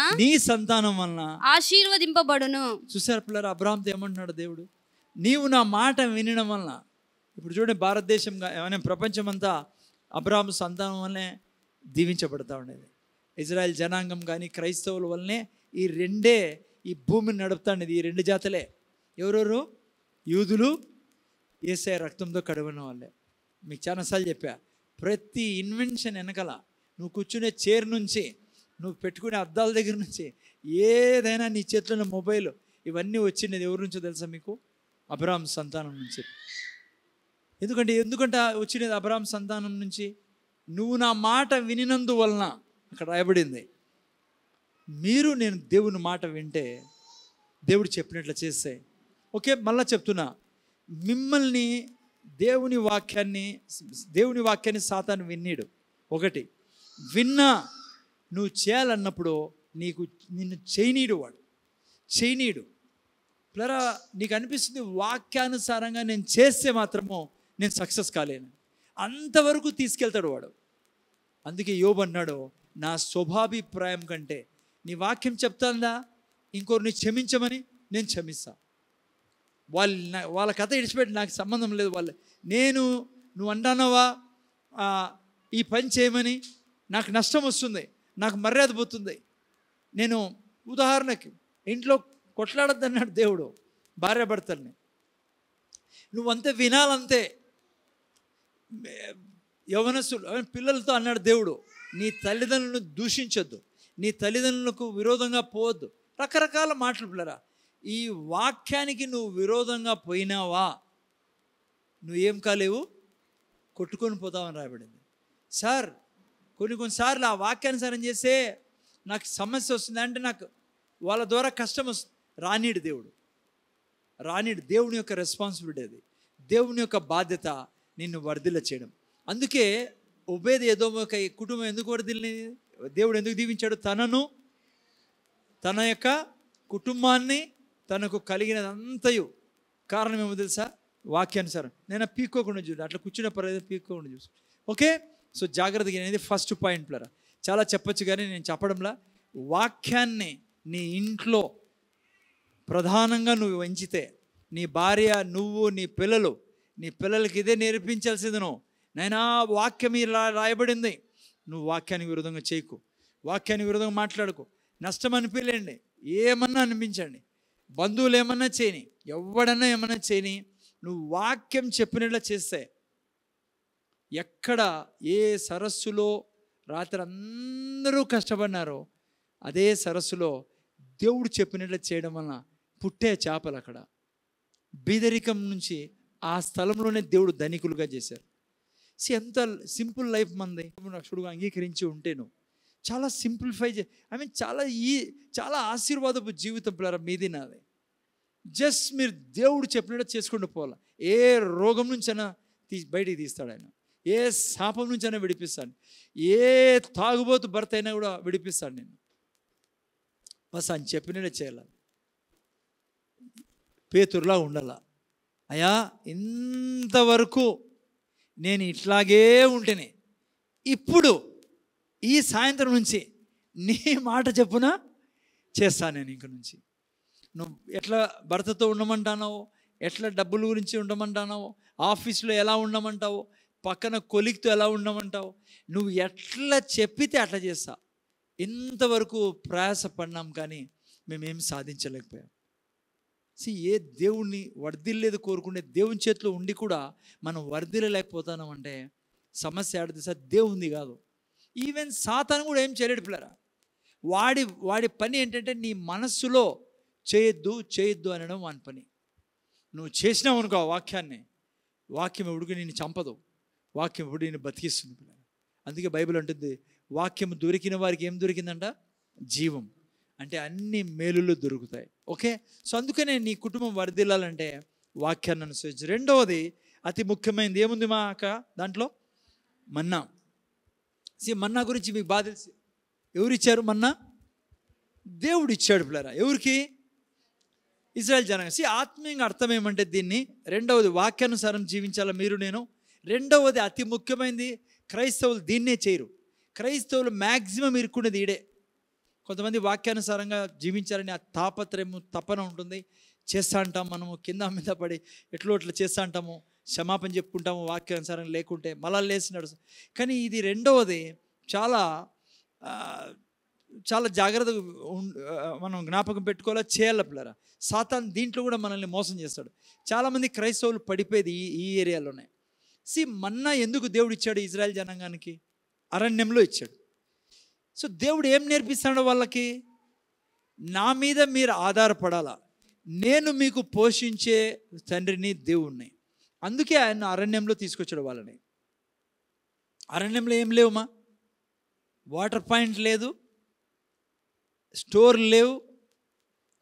ఆశీర్వదింపబడును. చూసారు పిల్లలు, అబ్రహాంతో ఏమంటున్నాడు దేవుడు? నీవు నా మాట వినడం వలన. ఇప్పుడు చూడండి, భారతదేశం ప్రపంచం అంతా అబ్రహాం సంతానం వల్లనే దీవించబడతా ఉండేది. ఇజ్రాయెల్ జనాంగం కానీ క్రైస్తవుల వల్లనే ఈ రెండే ఈ భూమిని నడుపుతా ఉండేది. ఈ రెండు జాతులే ఎవరెవరు? యూదులు, యేసయ్య రక్తంతో కడగబడిన వాళ్ళే. మీకు చాలాసార్లు చెప్పా, ప్రతి ఇన్వెన్షన్ వెనకాల, నువ్వు కూర్చునే చైర్ నుంచి, నువ్వు పెట్టుకునే అద్దాల దగ్గర నుంచి, ఏదైనా నీ చేతిలో మొబైల్, ఇవన్నీ వచ్చినది ఎవరి నుంచో తెలుసా మీకు? అబ్రహాం సంతానం నుంచి. ఎందుకంటే వచ్చినది అబ్రహాం సంతానం నుంచి. నువ్వు నా మాట వినినందువలన, అక్కడ రాయబడింది. మీరు నేను దేవుని మాట వింటే, దేవుడు చెప్పినట్లు చేస్తే. ఓకే, మళ్ళా చెప్తున్నా, మిమ్మల్ని దేవుని వాక్యాన్ని సాతాను విన్నీడు. ఒకటి విన్నా నువ్వు చేయాలన్నప్పుడు నిన్ను చేయనీడు. ప్లరా నీకు అనిపిస్తుంది వాక్యానుసారంగా నేను చేస్తే మాత్రము నేను సక్సెస్ కాలేను, అంతవరకు తీసుకెళ్తాడు వాడు. అందుకే యోబు అన్నాడు, నా స్వభాభిప్రాయం కంటే నీ వాక్యం చెప్తాందా ఇంకొకరిని క్షమించమని నేను క్షమిస్తా. వాళ్ళ కథ ఇడిచిపెట్టి నాకు సంబంధం లేదు. నువ్వు అంటానవా ఈ పని చేయమని, నాకు నష్టం వస్తుంది, నాకు మర్యాద పోతుంది. నేను ఉదాహరణకి ఇంట్లో కొట్లాడద్దన్నాడు దేవుడు భార్యాభర్తల్ని, నువ్వంతే వినాలంతే. యవనస్తులు పిల్లలతో అన్నాడు దేవుడు, నీ తల్లిదండ్రులను దూషించొద్దు, నీ తల్లిదండ్రులకు విరోధంగా పోవద్దు. రకరకాల మాటలు పిల్లరా. ఈ వాక్యానికి నువ్వు విరోధంగా పోయినావా, నువ్వేం కాలేవు, కొట్టుకొని పోతావని రాయబడింది. సార్ కొన్నిసార్లు ఆ వాక్యానుసారం చేస్తే నాకు సమస్య వస్తుంది అంటే, నాకు వాళ్ళ ద్వారా కష్టం వస్తుంది, రానీడు దేవుని యొక్క రెస్పాన్సిబిలిటీ అది, దేవుని యొక్క బాధ్యత నిన్ను వర్ధిల్ల చేయడం. అందుకే ఒబేద్ ఎదోము యొక్క కుటుంబం ఎందుకు వర్ధిల్లింది? దేవుడు ఎందుకు దీవించాడు? తన యొక్క కుటుంబాన్ని, తనకు కలిగినదంతయు. కారణం ఏమో తెలుసా? వాక్యానుసారం. నేను పీక్కోకుండా చూడు, అట్లా కూర్చున్న పర్లేదు, పీక్కోకుండా చూసు. ఓకే, సో జాగ్రత్తగా అనేది ఫస్ట్ పాయింట్ ప్లరా. చాలా చెప్పచ్చు కానీ నేను చెప్పడంలా, వాక్యాన్ని నీ ఇంట్లో ప్రధానంగా నువ్వు వంచితే, నీ భార్య, నువ్వు, నీ పిల్లలకి ఇదే నేర్పించాల్సింది. నైనా వాక్యం ఇలా రాయబడింది, నువ్వు వాక్యానికి విరోధంగా చేయకు, వాక్యానికి విరోధంగా మాట్లాడుకో. నష్టం అనిపించలేండి, ఏమన్నా అనిపించండి, బంధువులు ఏమన్నా చేయని, ఎవడన్నా ఏమన్నా చేయని, నువ్వు వాక్యం చెప్పినట్లా చేస్తే, ఎక్కడ ఏ సరస్సులో రాత్రి అందరూ కష్టపడినారో అదే సరస్సులో దేవుడు చెప్పినట్లు చేయడం వలన పుట్టే చేపలు అక్కడ బీదరికం నుంచి ఆ స్థలంలోనే దేవుడు ధనికులుగా చేశారు. ఎంత సింపుల్ లైఫ్ మంది రక్షకుడుగా అంగీకరించి ఉంటేను చాలా సింప్లిఫై చాలా ఆశీర్వాదపు జీవితం పిల్లరా మీది నాది. జస్ట్ మీరు దేవుడు చెప్పినట్టు చేసుకుంటూ పోవాలి. ఏ రోగం నుంచైనా బయటికి తీస్తాడు ఆయన, ఏ శాపం నుంచైనా విడిపిస్తాడు, ఏ తాగుబోతు భర్త అయినా కూడా విడిపిస్తాడు నేను. బస్ ఆయన చెప్పినట్టే చేయాలి, పేతురులా ఉండాల. అయ్యా ఇంతవరకు నేను ఇట్లాగే ఉంటేనే, ఇప్పుడు ఈ సాయంత్రం నుంచి నీ మాట చెప్పున చేస్తాను నేను. ఇంక నుంచి నువ్వు ఎట్లా భర్తతో ఉండమంటానో, ఎట్లా డబ్బుల గురించి ఉండమంటానో, ఆఫీస్లో ఎలా ఉండమంటావో, పక్కన కొలిక్తో ఎలా ఉండమంటావు? నువ్వు ఎట్లా చెప్పితే అట్లా చేస్తా. ఇంతవరకు ప్రయాసపడినాం కానీ మేమేం సాధించలేకపోయాం. ఏ దేవుణ్ణి వర్ధిల్లేదు కోరుకునే దేవుని చేతిలో ఉండి కూడా మనం వర్ధిల్లలేకపోతున్నాం అంటే సమస్య ఆడితే సార్ దేవుంది కాదు. ఈవెన్ సాతాను కూడా ఏం చేయలేడు పిల్లరా. వాడి పని ఏంటంటే నీ మనస్సులో చేయొద్దు అనడం వాని పని. నువ్వు చేసినావు అనుకో ఆ వాక్యాన్ని, వాక్యం ఎప్పుడు నిన్ను చంపదు, వాక్యం ఎప్పుడు నిన్ను బతికిస్తుంది పిల్లరా. అందుకే బైబిల్ అంటుంది వాక్యం దొరికిన వారికి ఏం దొరికిందంట? జీవం. అంటే అన్ని మేలులు దొరుకుతాయి. ఓకే, సో అందుకనే నీ కుటుంబం వర్ధిల్లాలంటే వాక్యాన్ని అనుసరించి. రెండవది అతి ముఖ్యమైనది ఏముంది మా అక్క దాంట్లో? మన్నా. మన్నా గురించి మీకు బాగా తెలుసు. ఎవరిచ్చారు మన్నా? దేవుడు ఇచ్చాడు పిల్లరా. ఎవరికి? ఇజ్రాయెల్ జనాంగం. ఆత్మీయంగా అర్థం ఏమంటే దీన్ని, రెండవది వాక్యానుసారం జీవించాలా మీరు నేను. రెండవది అతి ముఖ్యమైనది, క్రైస్తవులు దీన్నే చేయరు. క్రైస్తవులు మ్యాక్సిమం ఇరుక్కునేది ఈడే. కొంతమంది వాక్యానుసారంగా జీవించాలని ఆ తాపత్రయము తపన ఉంటుంది, చేస్తూ అంటాం. మనము కింద మీద పడి ఎట్లా చేస్తూ అంటాము, క్షమాపణ చెప్పుకుంటాము వాక్యానుసారం లేకుంటే మళ్ళా లేచినాడు. కానీ ఇది రెండవది చాలా చాలా జాగ్రత్తగా మనం జ్ఞాపకం పెట్టుకోవాలా, చేయాల పిల్లరా. సాతాను దీంట్లో కూడా మనల్ని మోసం చేస్తాడు. చాలామంది క్రైస్తవులు పడిపోయేది ఈ ఏరియాలోనే. మన్నా ఎందుకు దేవుడు ఇచ్చాడు ఇజ్రాయెల్ జనాంగానికి? అరణ్యంలో ఇచ్చాడు. సో దేవుడు ఏం నేర్పిస్తాడో వాళ్ళకి? నా మీద మీరు ఆధారపడాలా, నేను మీకు పోషించే తండ్రిని, దేవుణ్ణి. అందుకే ఆయన అరణ్యంలో తీసుకొచ్చాడు వాళ్ళని. అరణ్యంలో ఏం లేవుమా? వాటర్ పాయింట్ లేదు, స్టోర్ లేవు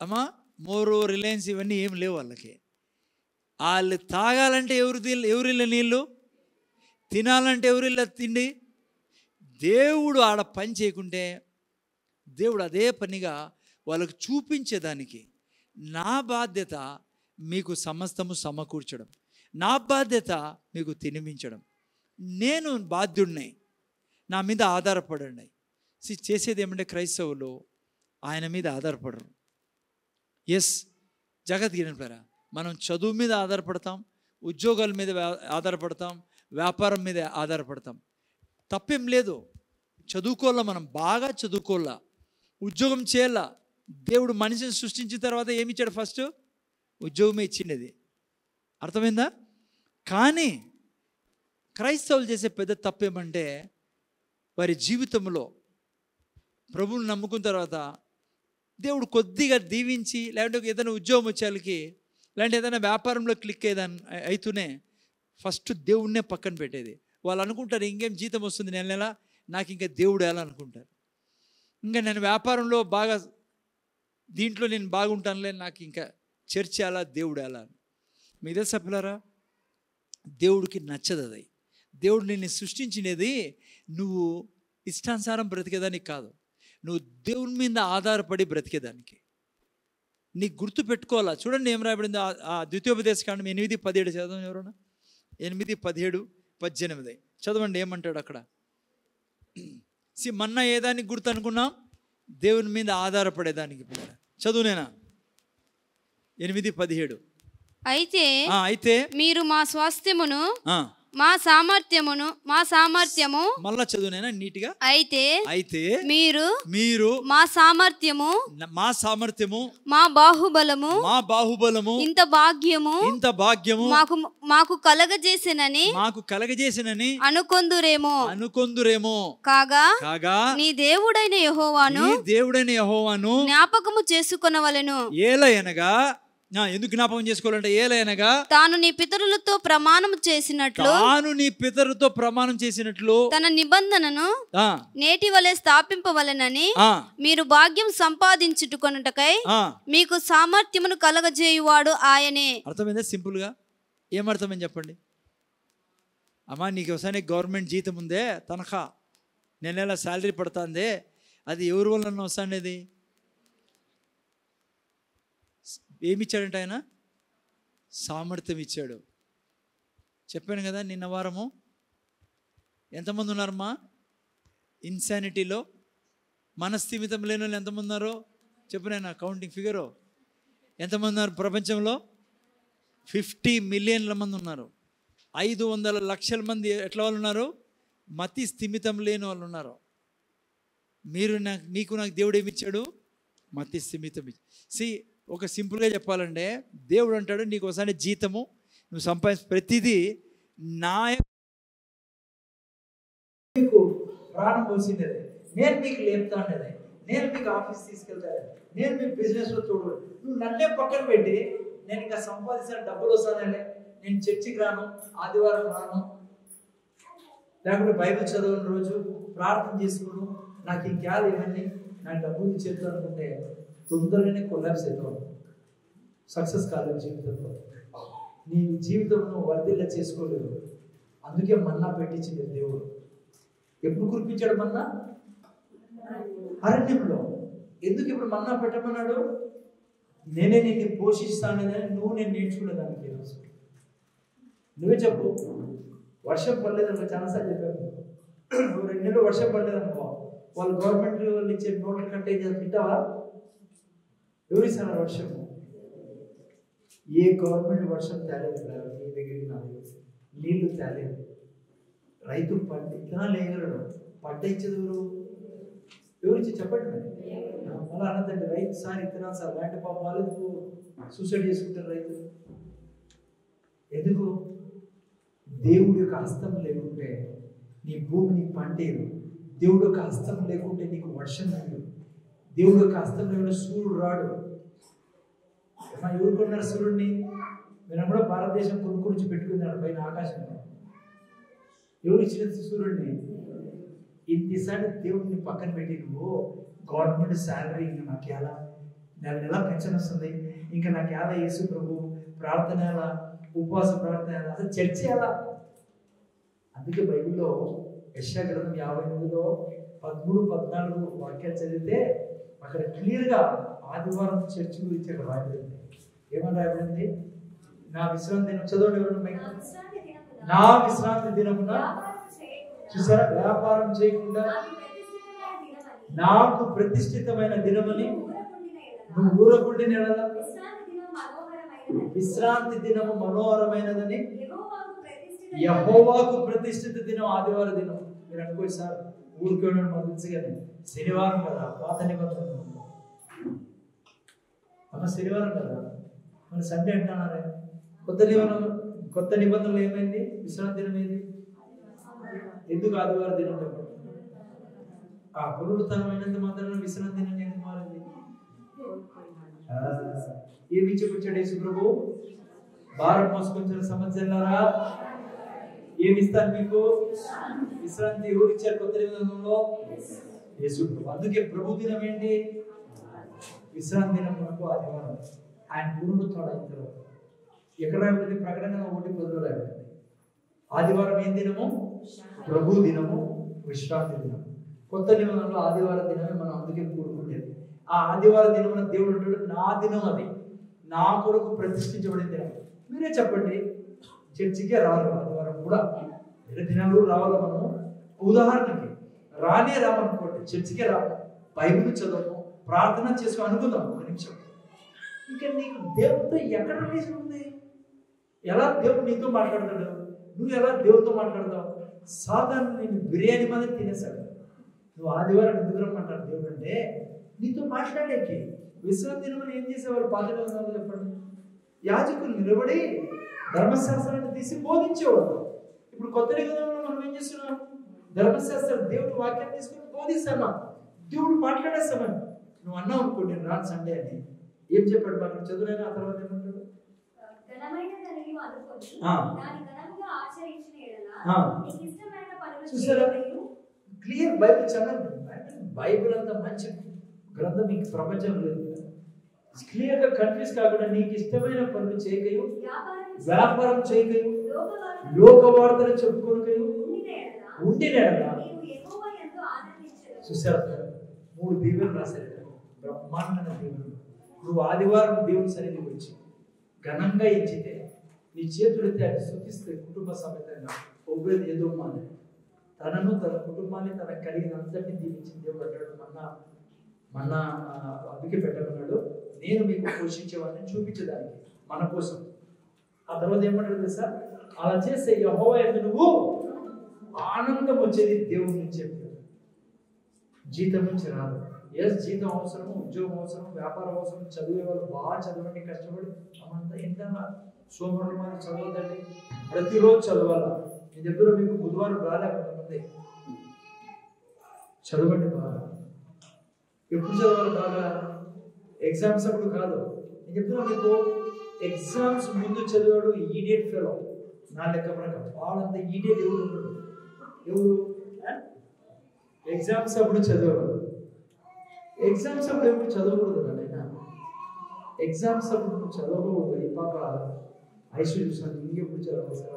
అమ్మా, మోరో రిలయన్స్ ఇవన్నీ ఏం లేవు వాళ్ళకి. వాళ్ళు తాగాలంటే ఎవరిల్ల నీళ్ళు, తినాలంటే ఎవరిల్ల తిండి. దేవుడు ఆడ పని చేయకుంటే దేవుడు అదే పనిగా వాళ్ళకు చూపించేదానికి, నా బాధ్యత మీకు సమస్తము సమకూర్చడం, నా బాధ్యత మీకు తినిపించడం, నేను బాధ్యుడిని, నా మీద ఆధారపడండి. చేసేది ఏమంటే క్రైస్తవులు ఆయన మీద ఆధారపడరు. ఎస్, జగత్గిరిపారా మనం చదువు మీద ఆధారపడతాం, ఉద్యోగాల మీద ఆధారపడతాం, వ్యాపారం మీద ఆధారపడతాం. తప్పేం లేదు, చదువుకోవాలా, మనం బాగా చదువుకోవాలా, ఉద్యోగం చేయాలా. దేవుడు మనిషిని సృష్టించిన తర్వాత ఏమి ఇచ్చాడు? ఫస్ట్ ఉద్యోగమే ఇచ్చిండేది. అర్థమైందా? కానీ క్రైస్తవులు చేసే పెద్ద తప్పేమంటే వారి జీవితంలో ప్రభువుని నమ్ముకున్న తర్వాత దేవుడు కొద్దిగా దీవించి, లేదంటే ఏదైనా ఉద్యోగం వచ్చేళ్ళకి, లేదంటే ఏదైనా వ్యాపారంలో క్లిక్ అవుతూనే ఫస్ట్ దేవుడినే పక్కన పెట్టేది. వాళ్ళు అనుకుంటారు ఇంకేం జీతం వస్తుంది నెల నెల, నాకు ఇంకా దేవుడు ఎలా అనుకుంటారు. ఇంకా నేను వ్యాపారంలో బాగా దీంట్లో నేను బాగుంటానులే, నాకు ఇంకా చర్చ ఎలా, దేవుడు ఎలా. మీదే సభ్యులారా, దేవుడికి నచ్చదు అది. దేవుడు నిన్ను సృష్టించినది నువ్వు ఇష్టానుసారం బ్రతికేదానికి కాదు, నువ్వు దేవుని మీద ఆధారపడి బ్రతికేదానికి. నీకు గుర్తు పెట్టుకోవాలా. చూడండి ఏం రాయబడింది ఆ ద్వితీయోపదేశకాండం 8:17 చదవండి ఎవరన్నా. 8, 17, 18 చదవండి. ఏమంటాడు అక్కడ? మన్నా ఏదానికి గుర్తు అనుకున్నాం? దేవుని మీద ఆధారపడేదానికి. చదువునేనా 8:17. అయితే మీరు మా స్వాస్థ్యమును మా సామర్థ్యము మళ్ళా చదువునేనా నీట్గా. అయితే మీరు మా సామర్థ్యము మా బాహుబలము ఇంత భాగ్యము మాకు కలగజేసినని అనుకొందురేమో కాగా నీ దేవుడైన యెహోవాను జ్ఞాపకము చేసుకొనవలెను. ఏలయనగా ఎందుకు జ్ఞాపకం చేసుకోవాలంటే, ఏలైనగా తాను నీ పితరులతో ప్రమాణం చేసినట్లు తన నిబంధనను నేటి వలె స్థాపింపవలెనని మీరు భాగ్యం సంపాదించుకొనుటకై మీకు సామర్థ్యమును కలగజేయువాడు ఆయనే. అర్థమైందా? సింపుల్ గా ఏమర్థమని చెప్పండి అమ్మా. నీకు ఒకసారి గవర్నమెంట్ జీతం ఉందే, తనఖా నెల శాలరీ పడుతుందే, అది ఎవరి వల్ల వస్తాండేది? ఏమిచ్చాడంటే ఆయన సామర్థ్యం ఇచ్చాడు. చెప్పాను కదా నిన్న వారము. ఎంతమంది ఉన్నారమ్మా ఇన్సానిటీలో? మనస్థిమితం లేని వాళ్ళు ఎంతమంది ఉన్నారో చెప్పిన కౌంటింగ్ ఫిగరు. ఎంతమంది ఉన్నారు ప్రపంచంలో? 50 మిలియన్ల మంది ఉన్నారు. 500 లక్షల మంది ఎట్లా వాళ్ళు ఉన్నారు? మతి స్థిమితం లేని వాళ్ళు ఉన్నారు. నాకు దేవుడు ఏమి ఇచ్చాడు? మతి స్థిమితం ఇచ్చి. ఒక సింపుల్గా చెప్పాలంటే దేవుడు అంటాడు, నీకు ఒకసారి జీతము నువ్వు సంపాదించే ప్రతిదీ నా మీకు ప్రాణం పోసిండేది, నేను మీకు లేపుతాండేది, నేను మీకు ఆఫీస్ తీసుకెళ్తాను, నేను మీ బిజినెస్లో తోడు. నువ్వు నన్నే పక్కన పెట్టి నేను ఇంకా సంపాదించిన డబ్బులు వస్తానే, నేను చర్చికి రాను, ఆదివారం రాను, లేకపోతే బైబిల్ చదవని రోజు ప్రార్థన చేసుకోను, నాకు ఇంకేళ ఇవన్నీ నాకు డబ్బులు ఇచ్చేస్తాను అనుకుంటే తొందరగానే కొలాప్స్ అవుతావు, సక్సెస్ కాలేదు జీవితంలో. నీ జీవితంలో వర్ధిల్ల చేసుకోలేదు. అందుకే మన్నా పెట్టించింది దేవుడు. ఎప్పుడు కురిపించాడు మన్నా? అరణ్యంలో. ఎందుకు ఇప్పుడు మన్నా పెట్టమన్నాడు? నేనే నిన్ను పోషిస్తానని నువ్వు నేను నేర్చుకునేదానికి. ఈరోజు నువ్వే చెప్పు, వర్షం పడలేదనుకో, చాలాసార్లు చెప్పాను, 2 నెలలు వర్షం పడలేదనుకో, వాళ్ళు గవర్నమెంట్ వాళ్ళు ఇచ్చే నోట్ల కంటే తింటావా? ఎవరిస్తారు వర్షం? ఏ గవర్నమెంట్ వర్షం తేలేదు నీ దగ్గరికి, నా దగ్గర నీళ్లు తేలేదు. రైతు విత్తనాలు వేయగలడు, పంట ఇచ్చేది ఎవరిచ్చి చెప్పండి. మళ్ళీ అన్నదండి, రైతు సార్ ఇత్తనాలు సార్ లాంటి పాప వాళ్ళు సూసైడ్ చేసుకుంటారు రైతు. ఎందుకు? దేవుడి యొక్క హస్తం లేకుంటే నీ భూమి నీకు పంటేరు. దేవుడి యొక్క హస్తం లేకుంటే నీకు వర్షం లేదు. దేవుడి యొక్క హస్తం లేకుండా సూర్యుడు రాడు. ఎవరు కొన్నారు సూర్యుడిని? మీరు కూడా భారతదేశం కొనుక్కొని పెట్టుకున్నాడు పైన ఆకాశంలో. ఎవరు ఇచ్చిన సూర్యుడిని? ఇంతసారి దేవుడిని పక్కన పెట్టి నువ్వు గవర్నమెంట్ శాలరీ ఇంకా నాకు ఎలా నెల పెన్షన్ వస్తుంది, ఇంకా నాకు ఎలా యేసు ప్రభు ప్రార్థన ఎలా, ఉపవాస ప్రార్థన ఎలా, అసలు చర్చ ఎలా? అందుకే బైబిల్లో యెషయా గ్రంథం 58లో 13-14 వాక్యాలు చదివితే అక్కడ క్లియర్గా ఆదివారం చర్చ్ గురించి అక్కడ రాయబడింది. ఏమని రాయబడింది? నా విశ్రాంతి దినం. చదవండి ఎవరు? నా విశ్రాంతి దినమున చూసారా, వ్యాపారం చేయకుండా నాకు ప్రతిష్ఠితమైన దినమని నువ్వు ఊరకుండిన ఎడల విశ్రాంతి దినము మనోహరమైనదని యెహోవాకు ప్రతిష్ఠిత దినం ఆదివారం దినం. మీరు అనుకోండి సార్, ఊరికి మాకు తెలుసు కానీ శనివారం కదా, పాత నిబంధనలు అమ్మ శనివారం కదా, మన సండే అంటున్నారే. కొత్త నిబంధనలు ఏమైంది? విశ్రాంతి దినం ఏది? ఎందుకు ఆదివారం దినం చెప్పండి? ఆ పునరుత్థానమైనంత మాత్రాన విశ్రాంతి దినం ఎందుకు మారింది? ఏమి ఇచ్చిపుచ్చాడు యేసు ప్రభు? భారం మోసుకొచ్చిన సంవత్సరాలారా ఏమి ఇస్తాను మీకు? విశ్రాంతి. ఎవరు ఇచ్చారు కొత్త నిబంధనలో? యేసు ప్రభు. అందుకే ప్రభు దినం ఏంటి? విశ్రాంతి దినం మనకు ఆదివారం. ఆయన పునరుత్థానం అయిన తర్వాత ఎక్కడ రాయబడింది? ప్రకటన 1:10 రాయబడింది. ఆదివారం ఏం దినము? ప్రభు దినము, విశ్రాంతి దినం. కొత్త నిబంధనలో ఆదివారం దినమే మనం అందుకే కూడుకునేది. ఆ ఆదివారం దినమున దేవుడు అంటాడు, నా దినం అది, నా కొరకు ప్రతిష్ఠించబడిన దినం. మీరే చెప్పండి, చర్చికే రారు ఆదివారం కూడా, వేరే దినాలు రావాలి. మనము ఉదాహరణకి రామనుకోండి, చర్చికే రాము, బైబిల్ చదవము, ప్రార్థన చేసుకో అనుకుందాం ఒక నిమిషం. ఇంకా నీకు దేవుడితో ఎక్కడ రిలేషన్ ఉంది? ఎలా దేవుడు నీతో మాట్లాడతాడు? నువ్వు ఎలా దేవుడితో మాట్లాడతావు? సాధారణ నేను బిర్యానీ మీద తినేసాడు, నువ్వు ఆదివారం ఎందుకు రమ్మంటాడు దేవుడు అంటే నీతో మాట్లాడేకి. విశ్రాంతి దినమని ఏం చేసేవాళ్ళు పాత నిబంధనలు చెప్పండి? యాజకులు నిలబడి ధర్మశాస్త్రాన్ని తీసి బోధించేవాళ్ళు. ఇప్పుడు కొత్త నిబంధనలో మనం ఏం చేస్తున్నాం? ధర్మశాస్త్రం దేవుడి వాక్యాన్ని తీసుకుని బోధిస్తున్నాం, దేవుడు మాట్లాడేస్తామని. నువ్వు అన్నావు అనుకో, నేను రాను సండే అని, ఏం చెప్పాడు? మనం చదువునైనా ఆ తర్వాత ఏమంటాడు? చూసారా, క్లియర్ బైబిల్ చదవండి. బైబిల్ అంత మంచి గ్రంథం మీకు ప్రపంచం లేదు. క్లియర్ గా కన్ఫ్యూజ్ కాకుండా నీకు ఇష్టమైన పనులు చేయకయు, వ్యాపారం చేయకయు, లోక వార్తలు చెప్పుకోకయు ఉండినేడలా. చూసారా, 3 దీవెనలు రాశారు, బ్రహ్మాండమైన దీవెనలు. నువ్వు ఆదివారం దేవుని సన్నిధికి వచ్చి ఘనంగా ఇచ్చితే, నీ చేతులైతే ఆయన స్తుతిస్తే కుటుంబ సమేతంగా ఒబేదెదోము అని తనను, తన కుటుంబాన్ని, తన కలిగిన అంతటిని దీవించింది దేవుడు అంటాడు. మన అందుకే పెట్టమన్నాడు, నేను మీకు పోషించేవాడిని చూపించేదానికి మన కోసం. ఆ తర్వాత ఏమంటాడు తెలుసా? అలా చేస్తే యెహోవా యందు నువ్వు ఆనందం వచ్చేది దేవుడి నుంచి. జీతం నుంచి రాదు. జీతం అవసరము, ఉద్యోగం అవసరం, వ్యాపారం అవసరం, చదివే వాళ్ళు బాగా చదవండి, కష్టపడి అమంతా ఏంటన్నా సోమవారం మాది చదవద్దండి, ప్రతిరోజు చదవాలా. నేను చెప్తున్నా మీకు బుధవారం రాలే కొంతమంది. చదవండి బాగా. ఎప్పుడు చదవాలి బాగా? ఎగ్జామ్స్ అప్పుడు కాదు. నేను చెప్తున్నా మీకు, ఎగ్జామ్స్ ముందు చదివాడు ఈడియట్ ఫెలో నా లెక్క ప్రకారం. వాళ్ళంతా ఈడియట్ ఎవరు ఉంటాడు? ఎవరు? ఎగ్జామ్స్ అప్పుడు చదివేవాడు. ఎగ్జామ్స్ అప్పుడు ఎప్పుడు చదవకూడదు నాయన. ఎగ్జామ్స్ అప్పుడు నువ్వు చదవకూడదు. ఈ పాప ఐశ్వర్య చూసాను, ఇంకెప్పుడు చదవాలి సార్?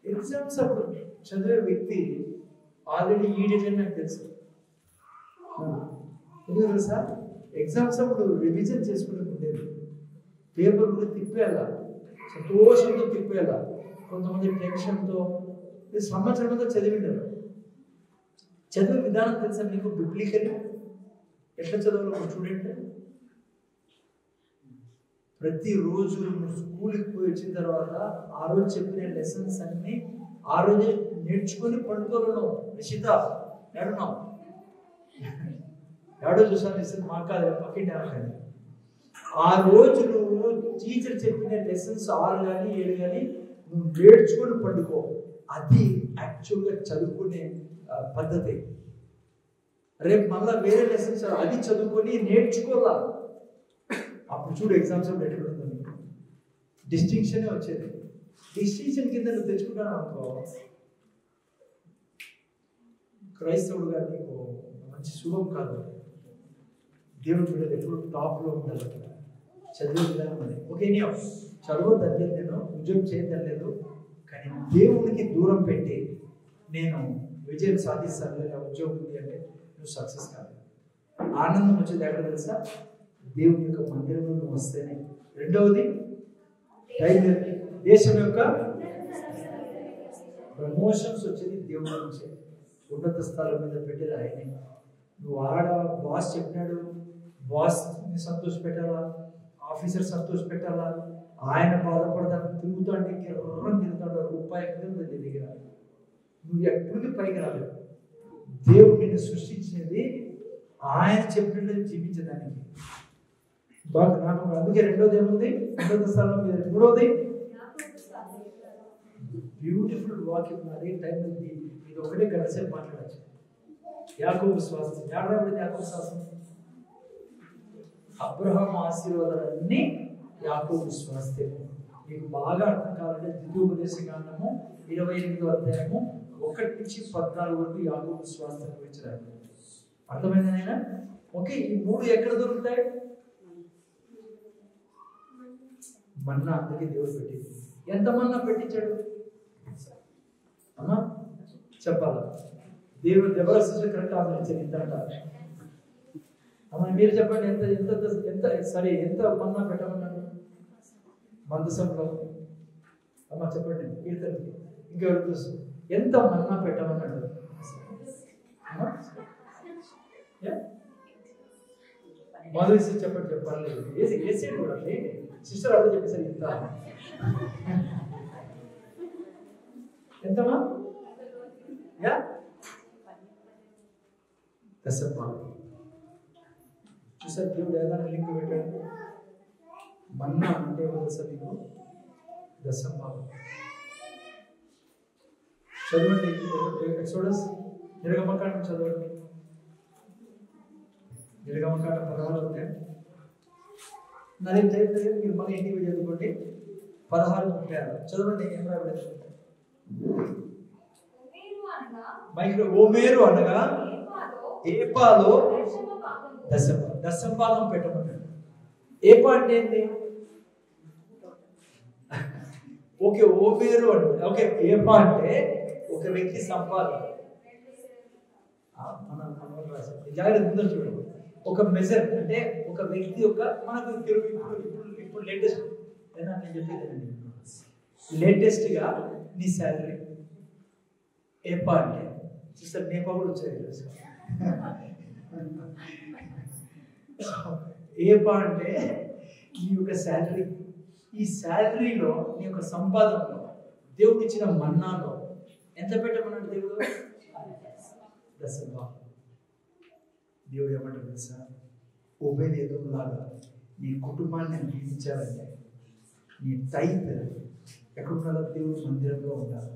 ఎగ్జామ్స్ అప్పుడు చదివే వ్యక్తి ఆల్రెడీ ఈడియట్ అని నాకు తెలుసు. ఎందుకు తెలుసా? ఎగ్జామ్స్ అప్పుడు రివిజన్ చేసుకుని ఉండేది. పేపర్ కూడా తిప్పేయాలా, సంతోషంతో తిప్పేయాలా. కొంతమంది టెన్షన్తో సంవత్సరంతో చదివింటారు. చదివే విధానం తెలుసా మీకు? బిబ్లికల్ ఎట్లా చదవాలో ఒక స్టూడెంట్ ప్రతిరోజు స్కూల్కి పోయి వచ్చిన తర్వాత ఆ రోజు చెప్పిన లెసన్స్ అన్ని ఆ రోజే నేర్చుకొని పండుకోలను. నిషిత ఏడున్నాం? ఏడో చూసాను ఇస్తుంది మా కాదు, పక్కింటి కానీ. ఆ రోజు నువ్వు టీచర్ చెప్పిన లెసన్స్ 6 కానీ 7 కానీ నువ్వు నేర్చుకొని పండుకో. అది యాక్చువల్గా చదువుకునే పద్ధతి. రేపు మళ్ళీ వేరే లెసన్స్ అది చదువుకొని నేర్చుకోవాలా. అప్పుడు చూడు ఎగ్జామ్స్ ఎట్లుంటుంది, డిస్టింక్షనే వచ్చేది. డిస్టింక్షన్ కింద నువ్వు తెచ్చుకుంటాను అనుకో, క్రైస్తవుడుగా నీకు మంచి శుభం కాదు. దేవుడు బిడ్డలు ఎప్పుడు టాప్లో ఉండాలి. చదివే విధానం అది. ఓకే, నీ చదువు తగ్గలేదు, నేను ఉద్యోగం చేయలేదు, కానీ దేవుడికి దూరం పెట్టి నేను విజయం సాధిస్తాను, లేదా ఉద్యోగం ఉంది అంటే నువ్వు సక్సెస్ కాదు. ఆనందం వచ్చేది ఎక్కడ తెలుసా? దేవుని యొక్క మందిరంలో నువ్వు వస్తేనే. రెండవది దేశం యొక్క ప్రమోషన్స్ వచ్చేది దేవుడి నుంచే. ఉన్నత స్థలం మీద పెట్టేది ఆయనే. నువ్వు బాస్ చెప్పినాడు, బాస్ని సంతోష పెట్టాలా, ఆఫీసర్ సంతోష పెట్టాలా, ఆయన బాధపడతాను తిరుగుతాంటే కెర్రం తిరుగుతాడు, రూపాయి ఉంది నీ దగ్గర. నువ్వు ఎప్పటికీ పైకి రాలేదు. దేవుడు నిన్ను సృష్టించినది ఆయన చెప్పినట్టు జీవించడానికి. నాకు అందుకే రెండోది ఏముంది? రెండోది స్థలం మీద. మూడోది బ్యూటిఫుల్ వాక్యం. అదే టైం ఉంది, ఇది ఒకటే గంటసేపు మాట్లాడచ్చు. యాకోబు స్వాస్థ్యం. ఏడాది యాకోబు స్వాస్థ్యం. అబ్రహాం ఆశీర్వాదాలన్నీ యాకోబు స్వాస్థ్యం. మీకు బాగా అర్థం కావాలంటే ద్వితీయోపదేశకాండము 28వ అధ్యాయము 1 నుంచి 14 వరకు యాకోబు స్వాస్థ్యం గురించి రాయాలి. అర్థమైందనైనా? ఓకే, ఈ 3 ఎక్కడ దొరుకుతాయి? మన్నా. అందుకే దేవుడు పెట్టింది. ఎంత మన్నా పెట్టించాడు అమ్మా చెప్పాలా? దేవుడు జబర్దస్త్ కరెక్ట్ ఆలోచించారు. ఇంత అంటారు అమ్మా, మీరు చెప్పండి. ఎంత ఎంత ఎంత సరే ఎంత మన్నా పెట్టమన్నాడు మందసంలో? అమ్మా చెప్పండి. కీర్తనకి ఇంకెవరు తెలుసు ఎంత మన్నా పెట్టమన్నాడు? మధుసి చెప్పండి. చెప్పాలి వేసేది కూడా సిస్టర్ అప్పుడు చెప్పేసారు. ఇంత ఎంతమా? దశభాగం. చూసారు దేవుడు ఏదైనా లింక్ పెట్టాడు. మన్నా అంటే తెలుసా మీకు? దశభాగం. చదవండి ఎక్సోడస్ నిర్గమకాండం చదవండి. నిర్గమకాండం 16 ఉంటాయి. నరేం చదివితే మీరు మళ్ళీ ఇంటికి చదువుకోండి. 16:36 చదవండి. ఏం రాబడి మైక్రో ఓమేరు అనగా ఏపాలో దశభాగం పెట్టమన్నాడు. ఏపా అంటే ఏంటి? ఓకే, ఓమేరు అంటే ఓకే. ఏపా అంటే ఒక వ్యక్తి సంపాదన. జాగ్రత్త ముందర చూడండి. ఒక మెజర్ అంటే ఒక వ్యక్తి యొక్క మనకు ఇప్పుడు లేటెస్ట్ నేను చెప్పేది లేటెస్ట్గా నీ శాలరీ. ఏపా అంటే సిస్టర్ నేపా కూడా వచ్చాయి. ఏపా అంటే నీ యొక్క శాలరీ ఈ శాలరీలో, నీ యొక్క సంపాదనలో, దేవుడు ఇచ్చిన మన్నాలో ఎంత పెట్టమన్నాడు దేవుడు? దశభాగం. దేవుడు ఏమంటాడు తెలుసా? ఓబేదేదోములాగా నీ కుటుంబాన్ని దీవించాలంటే నీ టైప్ ఎక్కడున్నాడో దేవుడు మందిరంలో ఉండాలి.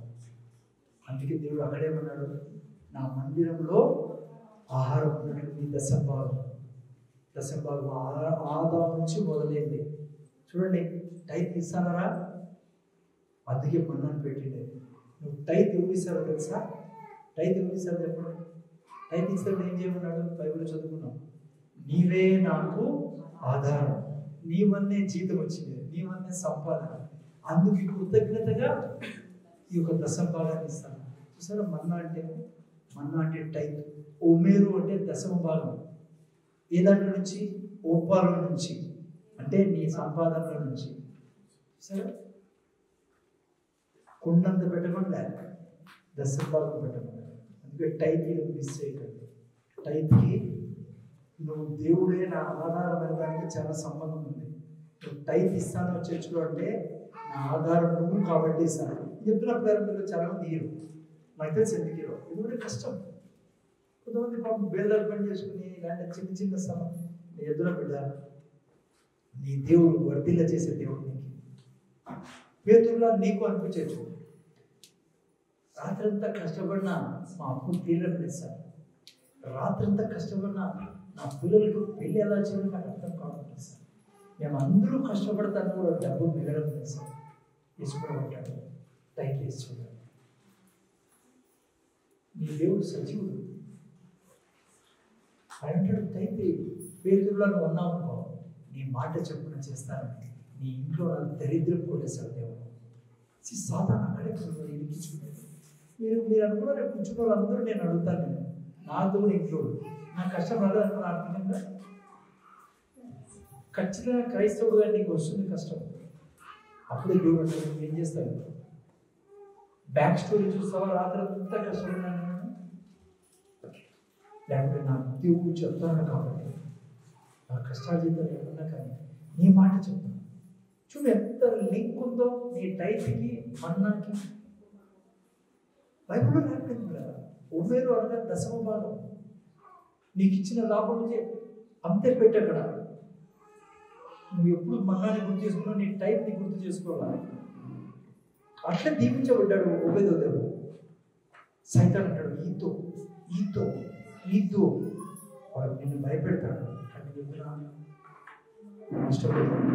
అందుకే దేవుడు అక్కడేమన్నాడు? నా మందిరంలో ఆహారం ఉన్నట్టు నీ దశభాగం ఆదాయం నుంచి మొదలైంది. చూడండి, టైప్ ఇస్తానరా? అందుకే మన్నాను పెట్టిండే. నువ్వు టైప్ ఎవరు ఇస్తారో తెలుసా? టైప్ ఎవరు ఇస్తారు చెప్పండి? టైప్ ఇస్తాడు ఏం చేయమన్నాడు? బైబిల్ చదువుకున్నాం. నీవే నాకు ఆధారం, నీ వల్లే జీతం వచ్చింది, నీ వల్లే సంపాదన, అందుకు కృతజ్ఞతగా ఈ యొక్క దశభాగాన్ని ఇస్తాను. చూసారా? మన్నా అంటే టైప్. ఓమేరు అంటే దశమ భాగం. ఏ దాంట్లో నుంచి? ఓపాల నుంచి, అంటే నీ సంపాదనల నుంచి. సరే, కొండంత పెట్టమని లేక దశభాగం పెట్టమని. అందుకే టైప్కి మిస్ చేయకండి. టైప్కి నువ్వు దేవుడే నా ఆధారమైన దానికి చాలా సంబంధం ఉంది. నువ్వు టైప్ ఇస్తాను చర్చలో అంటే నా ఆధారం నువ్వు కాబట్టి ఇస్తాను. చెప్తున్నప్పుడు మీరు చాలా మంది హీరో, నాకు తెలిసి ఎందుకు హీరో? ఎందుకంటే కష్టం. కొంతమంది పాపం బేదాలు పని చేసుకుని ఇలాంటి చిన్న చిన్న సమయం నీ ఎదుర బిడ్డ, నీ దేవుడు వర్ధిల్ల చేసే దేవుడు నీకు. పేతురులా నీకు అనిపించచ్చు, రాత్రంతా కష్టపడినా మా అప్పు తీరలేదు సార్, రాత్రంతా కష్టపడినా నా పిల్లలకు పెళ్ళి ఎలా చేయాలో నాకు అర్థం కావట్లేదు సార్, మేము అందరూ కష్టపడతాను కూడా డబ్బు మిగలడం లేదు సార్. తీసుకురాబట్టాడు టైం వేస్తున్నాడు. నీ దేవుడు సజీవుడు. అంటాడు టైప్ పేతురులో నువ్వు అన్నావు అనుకో, నీ మాట చెప్పున చేస్తానని నీ ఇంట్లో దరిద్రం కొట్టేశాడు దేవుడు. సాధారణ అక్కడే ఎదిగించుకునేది. మీరు అనుకున్నారు కూర్చున్న వాళ్ళందరూ నేను అడుగుతాను, నేను నాతో కూడా ఇంట్లో నా కష్టం రాలేదు ఆర్థికంగా. ఖచ్చితంగా క్రైస్తవుడుగా నీకు వస్తుంది కష్టం. అప్పుడే దేవుడు అంటే నువ్వు ఏం చేస్తావు? బ్యాక్ స్టోరీ చూస్తావా? రాత్రి అంతా కష్టపడినాను, లేకపోతే నా దేవుడు చెప్తాను కాబట్టి నా కష్టాలు జీతాలు ఏమన్నా కానీ నీ మాట చెప్తాను. చూడు ఎంత లింక్ ఉందో నీ టైప్కి మన్నాకి. బైబిల్లో రాకపోయింది కదా, ఉమేరు అనగా దశమ భాగం. నీకు ఇచ్చిన లాభం నుంచి అంతే పెట్టక్కడ. నువ్వు ఎప్పుడు మన్నాన్ని గుర్తు చేసుకున్నావు, నీ టైప్ని గుర్తు చేసుకోవాలి. అట్లా దీవించబడ్డాడు ఓబేదెదోము. సైతాన్ అంటాడు ఈతో వాడు నిన్ను భయపెడతాడు. కానీ ఇష్టపడతాడు,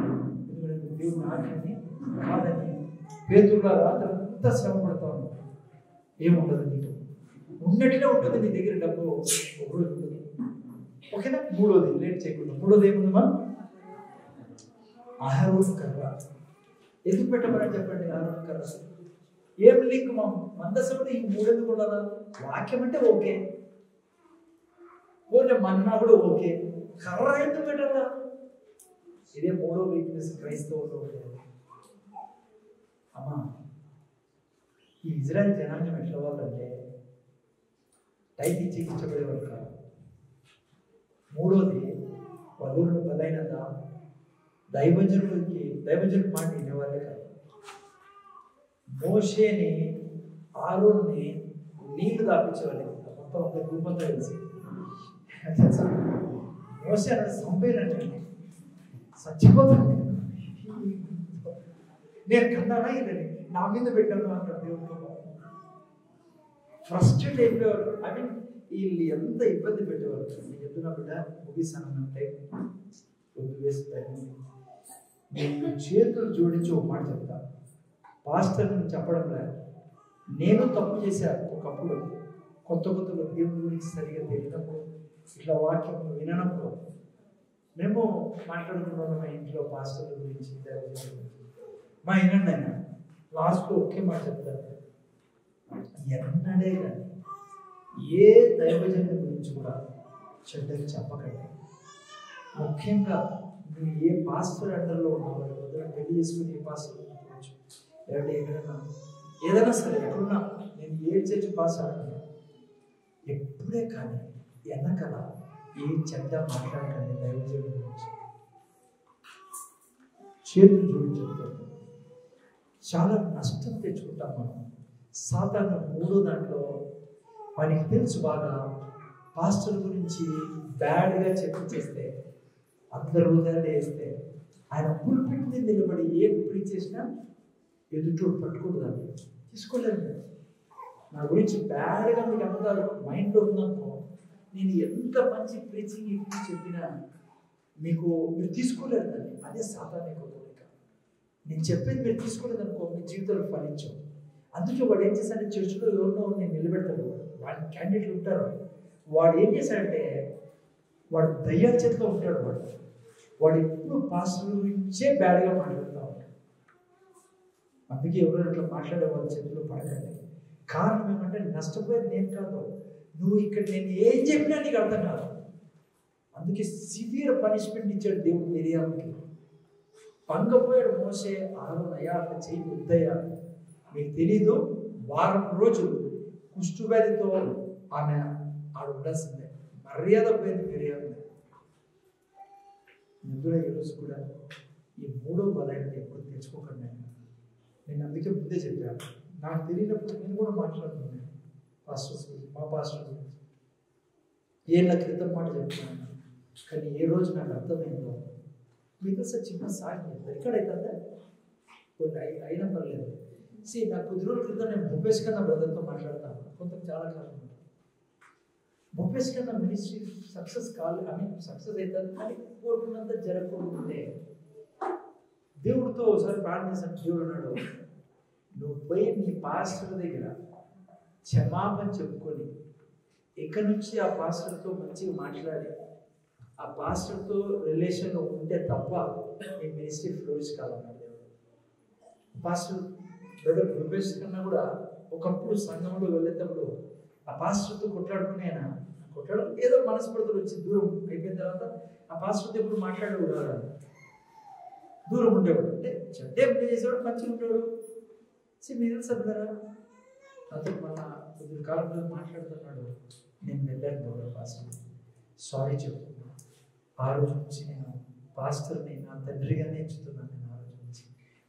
ఎందుకంటే దేవుని ఆజ్ఞని కాదని. పేతురుగా రాత్రి అంతా శ్రమ పడతావు, ఏముండదు నీకు, ఉన్నట్టుగా ఉంటుంది నీ దగ్గర డబ్బు ఒకరోజు ఉంటుంది. ఓకేనా? మూడోది లేట్ చేయకుండా, మూడోది ఏముందమ్మా? ఆహారోజు కర్ర. ఎందుకు పెట్టమని చెప్పండి? ఆహారం కర్ర ఏం లింక్? మా మందసంలో ఈ మూడెందుకు ఉండాలా? వాక్యం అంటే ఓకే, పోతే మన్నా కూడా ఓకే, కర్ర ఎందుకు పెట్టాలా? ఇదే మూడో వీక్నెస్ క్రైస్తవుల్లో. అమ్మా, ఈ ఇజ్రాయెల్ జనాంగం ఎట్లా వాళ్ళంటే టైప్ ఇచ్చి ఇచ్చబడేవారు కాదు. మూడోది వధువులను బలైనత, దైవజనుడి మాట వినేవాళ్ళే కాదు. మోషేని ఆరోన్ని నీళ్లు దాపించేవాళ్ళు మొత్తం ఒక రూపంతో కలిసి. మోషే అన్నాడు సంపేనండి, చచ్చిపోతాను నేను కన్నానా ఇదని నా మీద పెట్టాను అంటాడు దేవుడు. ఫ్రస్ట్రేట్ అయిపోయేవారు. ఐ మీన్ వీళ్ళు ఎంత ఇబ్బంది పెట్టేవారు. నేను చెప్తున్నా బిడ్డ, ముగిస్తాను టైం వద్దు వేస్తాను. నేను చేతులు జోడించి ఒక మాట చెప్తా. పాస్టర్ చెప్పడం లేదు, నేను తప్పు చేశాను ఒకప్పుడు. కొత్తలో దేవుడి గురించి సరిగా తెలియనప్పుడు, ఇట్లా వాక్యం విననప్పుడు మేము మాట్లాడుకున్నాము మా ఇంట్లో పాస్టర్ల గురించి. మా వినండి ఆయన లాస్ట్లో ఒకే మాట చెప్తారు, ఎన్నడే కానీ ఏ దైవజనుడి గురించి కూడా చెడ్డగా చెప్పకండి. ముఖ్యంగా నువ్వు ఏ పాస్టర్ అండర్లో ఉన్నావు, పెళ్లి చేసుకుని ఏ పాస్టర్ ఉండవచ్చు, లేదంటే ఎక్కడైనా ఏదైనా సరే ఎక్కడున్నా, నేను ఏ చర్చి పాస్టర్ అంటున్నా, ఎప్పుడే కానీ వెనకల ఏ చెడ్డ మాట్లాడకండి దైవజనుడి గురించి. చేతులు జోడించి చెప్తాను. చాలా నష్టం తెచ్చుకుంటాం మనం. సాతాను మూడో దాంట్లో వానికి తెలుసు బాగా, పాస్టర్ గురించి బ్యాడ్గా చెప్పించేస్తే, అందరు హృదయాలు వేస్తే, ఆయన పుల్పిట్ మీద నిలబడి ఏం ప్రీచ్ చేసినా ఎదుటోడు పట్టుకోదాన్ని తీసుకోలేరు. నా గురించి బ్యాడ్గా మీకు అంతా మైండ్లో ఉందనుకో, నేను ఎంత మంచి ప్రీచింగ్ ఇప్పుడు చెప్పినా మీరు తీసుకోలేరు దాన్ని. అదే సాతాను యొక్క కోరిక. నేను చెప్పేది మీరు తీసుకోలేదనుకో, మీ జీవితంలో ఫలించవు. అందుకే వాడు ఏం చేశాడంటే, చర్చిలో ఎవరినో నేను నిలబెడతాడు, వాడి క్యాండిడేట్లు ఉంటారు. వాడు ఏం చేశాడంటే, వాడు దయ్యాల చేతిలో ఉంటాడు. వాడు ఎప్పుడు పాస్టర్ గురించే బ్యాడ్గా మాట్లాడుతూ ఉంటాడు. అందుకే ఎవరైనా అట్లా మాట్లాడే వాళ్ళ చేతిలో పడకండి. కారణం ఏమంటే, నష్టపోయేది నేను కాదు, నువ్వు ఇక్కడ నేను ఏం చెప్పినా నీకు అర్థం కాదు. అందుకే సివియర్ పనిష్మెంట్ ఇచ్చాడు దేవుడు మిరియాముకి. పంగపోయాడు మోసే, అయ్యా అట్లా చేయి వద్దయ్యా, మీకు తెలీదు, వారం రోజులు కుష్ఠవ్యాధితో ఆమె ఆడ ఉండాల్సిందే. మర్యాద పోయింది మిరియాము. నిద్ర ఈరోజు కూడా ఈ మూడో బలాన్ని ఎప్పుడు తెచ్చుకోకండి. నేను అందుకే ముందే చెప్పాను, నాకు తెలియనప్పుడు నేను కూడా మాట్లాడుతున్నాను పాస్టర్స్ గురించి, మా పాస్టర్ గురించి ఏళ్ళ క్రితం మాట చెప్తున్నాను. కానీ ఏ రోజు నాకు అర్థమైందో మీకు అసలు చిన్న సాయం ఎక్కడైతుందా కొన్ని అయినా పర్లేదు. నాకు కొద్ది రోజుల క్రితం నేను భూపేష్ కన్నా బ్రదర్తో మాట్లాడతాను. కొంత చాలా కాలం భూపేష్ కన్నా మినిస్ట్రీ సక్సెస్ సక్సెస్ అవుతుంది కానీ కోరుకున్నంత జరగకుంటే దేవుడితో ఒకసారి ప్రార్థించాను. దేవుడు అన్నాడు, నువ్వు పోయి నీ పాస్టర్ దగ్గర క్షమాపణ చెప్పుకొని ఇక్కడ నుంచి ఆ పాస్టర్తో మంచిగా మాట్లాడి ఆ పాస్టర్తో రిలేషన్లో ఉంటే తప్ప నీ మినిస్ట్రీ ఫ్లోరిష్ కాదన్నాడు దేవుడు. పాస్టర్ బ్రదర్ భూపేష్ కన్నా కూడా ఒకప్పుడు సంఘంలో వెళ్ళేటప్పుడు ఆ పాస్టర్తో కొట్లాడుకునేనా కొట్లాడు ఏదో మనస్పర్ధలు వచ్చి దూరం అయిపోయిన తర్వాత ఆ పాస్టర్తో ఎప్పుడు మాట్లాడేవాడు కాదు, దూరం ఉండేవాడు. అంటే చెడ్డే చేసేవాడు, మంచిగా ఉండేవాడు. మీరు తెలుసా బ్రదరా, అతను మన కొద్ది కాలంలో మాట్లాడుతున్నాడు, నేను వెళ్ళాను బ్రదర్ పాస్టర్, సారీ చెప్తున్నాను. ఆ రోజు నుంచి నేను పాస్టర్ని నా తండ్రిగానే ఎంచుతున్నాను. నేను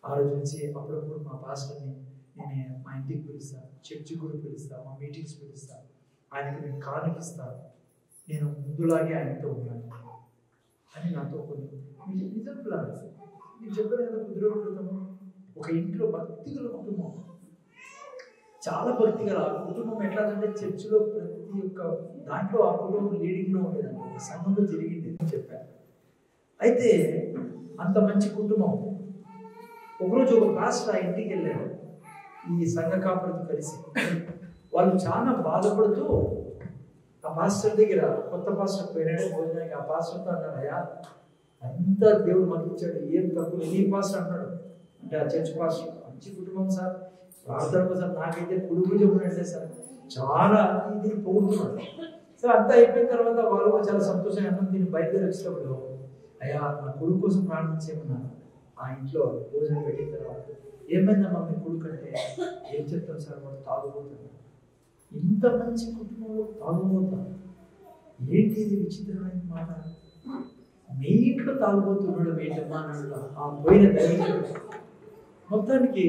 ఆ రోజు నుంచి అప్పుడప్పుడు మా పాస్టర్ని నేను మా ఇంటికి పిలుస్తాను, చర్చి కూడా పిలుస్తాను, మా మీటింగ్స్ పిలుస్తాను, ఆయనకి నేను కానుకిస్తాను, నేను ముందులాగే ఆయనతో ఉన్నాను అని నాతో కొన్ని నిజం ప్లాన్స్ నేను చెప్పాను కదా. కొద్ది రోజుల క్రితము ఒక ఇంట్లో భక్తిగల కుటుంబం, చాలా భక్తిగల కుటుంబం. ఎట్లాగంటే చర్చిలో ప్రతి ఒక్క దాంట్లో ఆ కుటుంబం లీడింగ్లో ఉండేదండి, ఒక సంఘంలో జరిగింది అని చెప్పాను. అయితే అంత మంచి కుటుంబం. ఒకరోజు ఒక పాస్టర్ ఆ ఇంటికి వెళ్ళాడు ఈ సంఘ కాపులతో కలిసి. వాళ్ళు చాలా బాధపడుతూ ఆ పాస్టర్ దగ్గర, కొత్త పాస్టర్ పోయినాడే భోజనానికి, ఆ పాస్టర్తో అన్నాడు, అయ్యా అంతా దేవుడు మనకి ఇచ్చాడు, ఏం తక్కువ నీ పాస్టర్ అన్నాడు. అంటే ఆ చర్చ్ పాస్టర్, మంచి కుటుంబం సార్, ప్రార్థన కోసం నాకైతే కుడుగు చెప్పినట్లే సార్, చాలా దీన్ని పొగుడుతున్నాడు. సో అంతా అయిపోయిన తర్వాత వాళ్ళు కూడా చాలా సంతోషంగా అన్నం దీన్ని బయలుదేరి వచ్చినప్పుడు, అయ్యా నా కొడుకు కోసం ప్రార్థించేమన్నారు. ఆ ఇంట్లో భోజనం పెట్టిన తర్వాత, ఏమైందమ్మా మీ కొడుకు అంటే, ఏం చెప్తాం సార్ వాడు తాగుబోతాడు. ఇంత మంచి కుటుంబంలో తాగుబోతా ఏంటి ఇది విచిత్రమైన మాట, మీ ఇంట్లో తాగుబోతున్నాడు ఏంటమ్మా అన్నాడు ఆ పోయిన దైవం. మొత్తానికి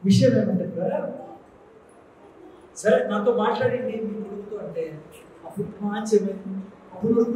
విషయం ఏమంటే కదా, సరే నాతో మాట్లాడింది మీ కొడుకుతో అంటే, అప్పుడు మంచి అప్పుడు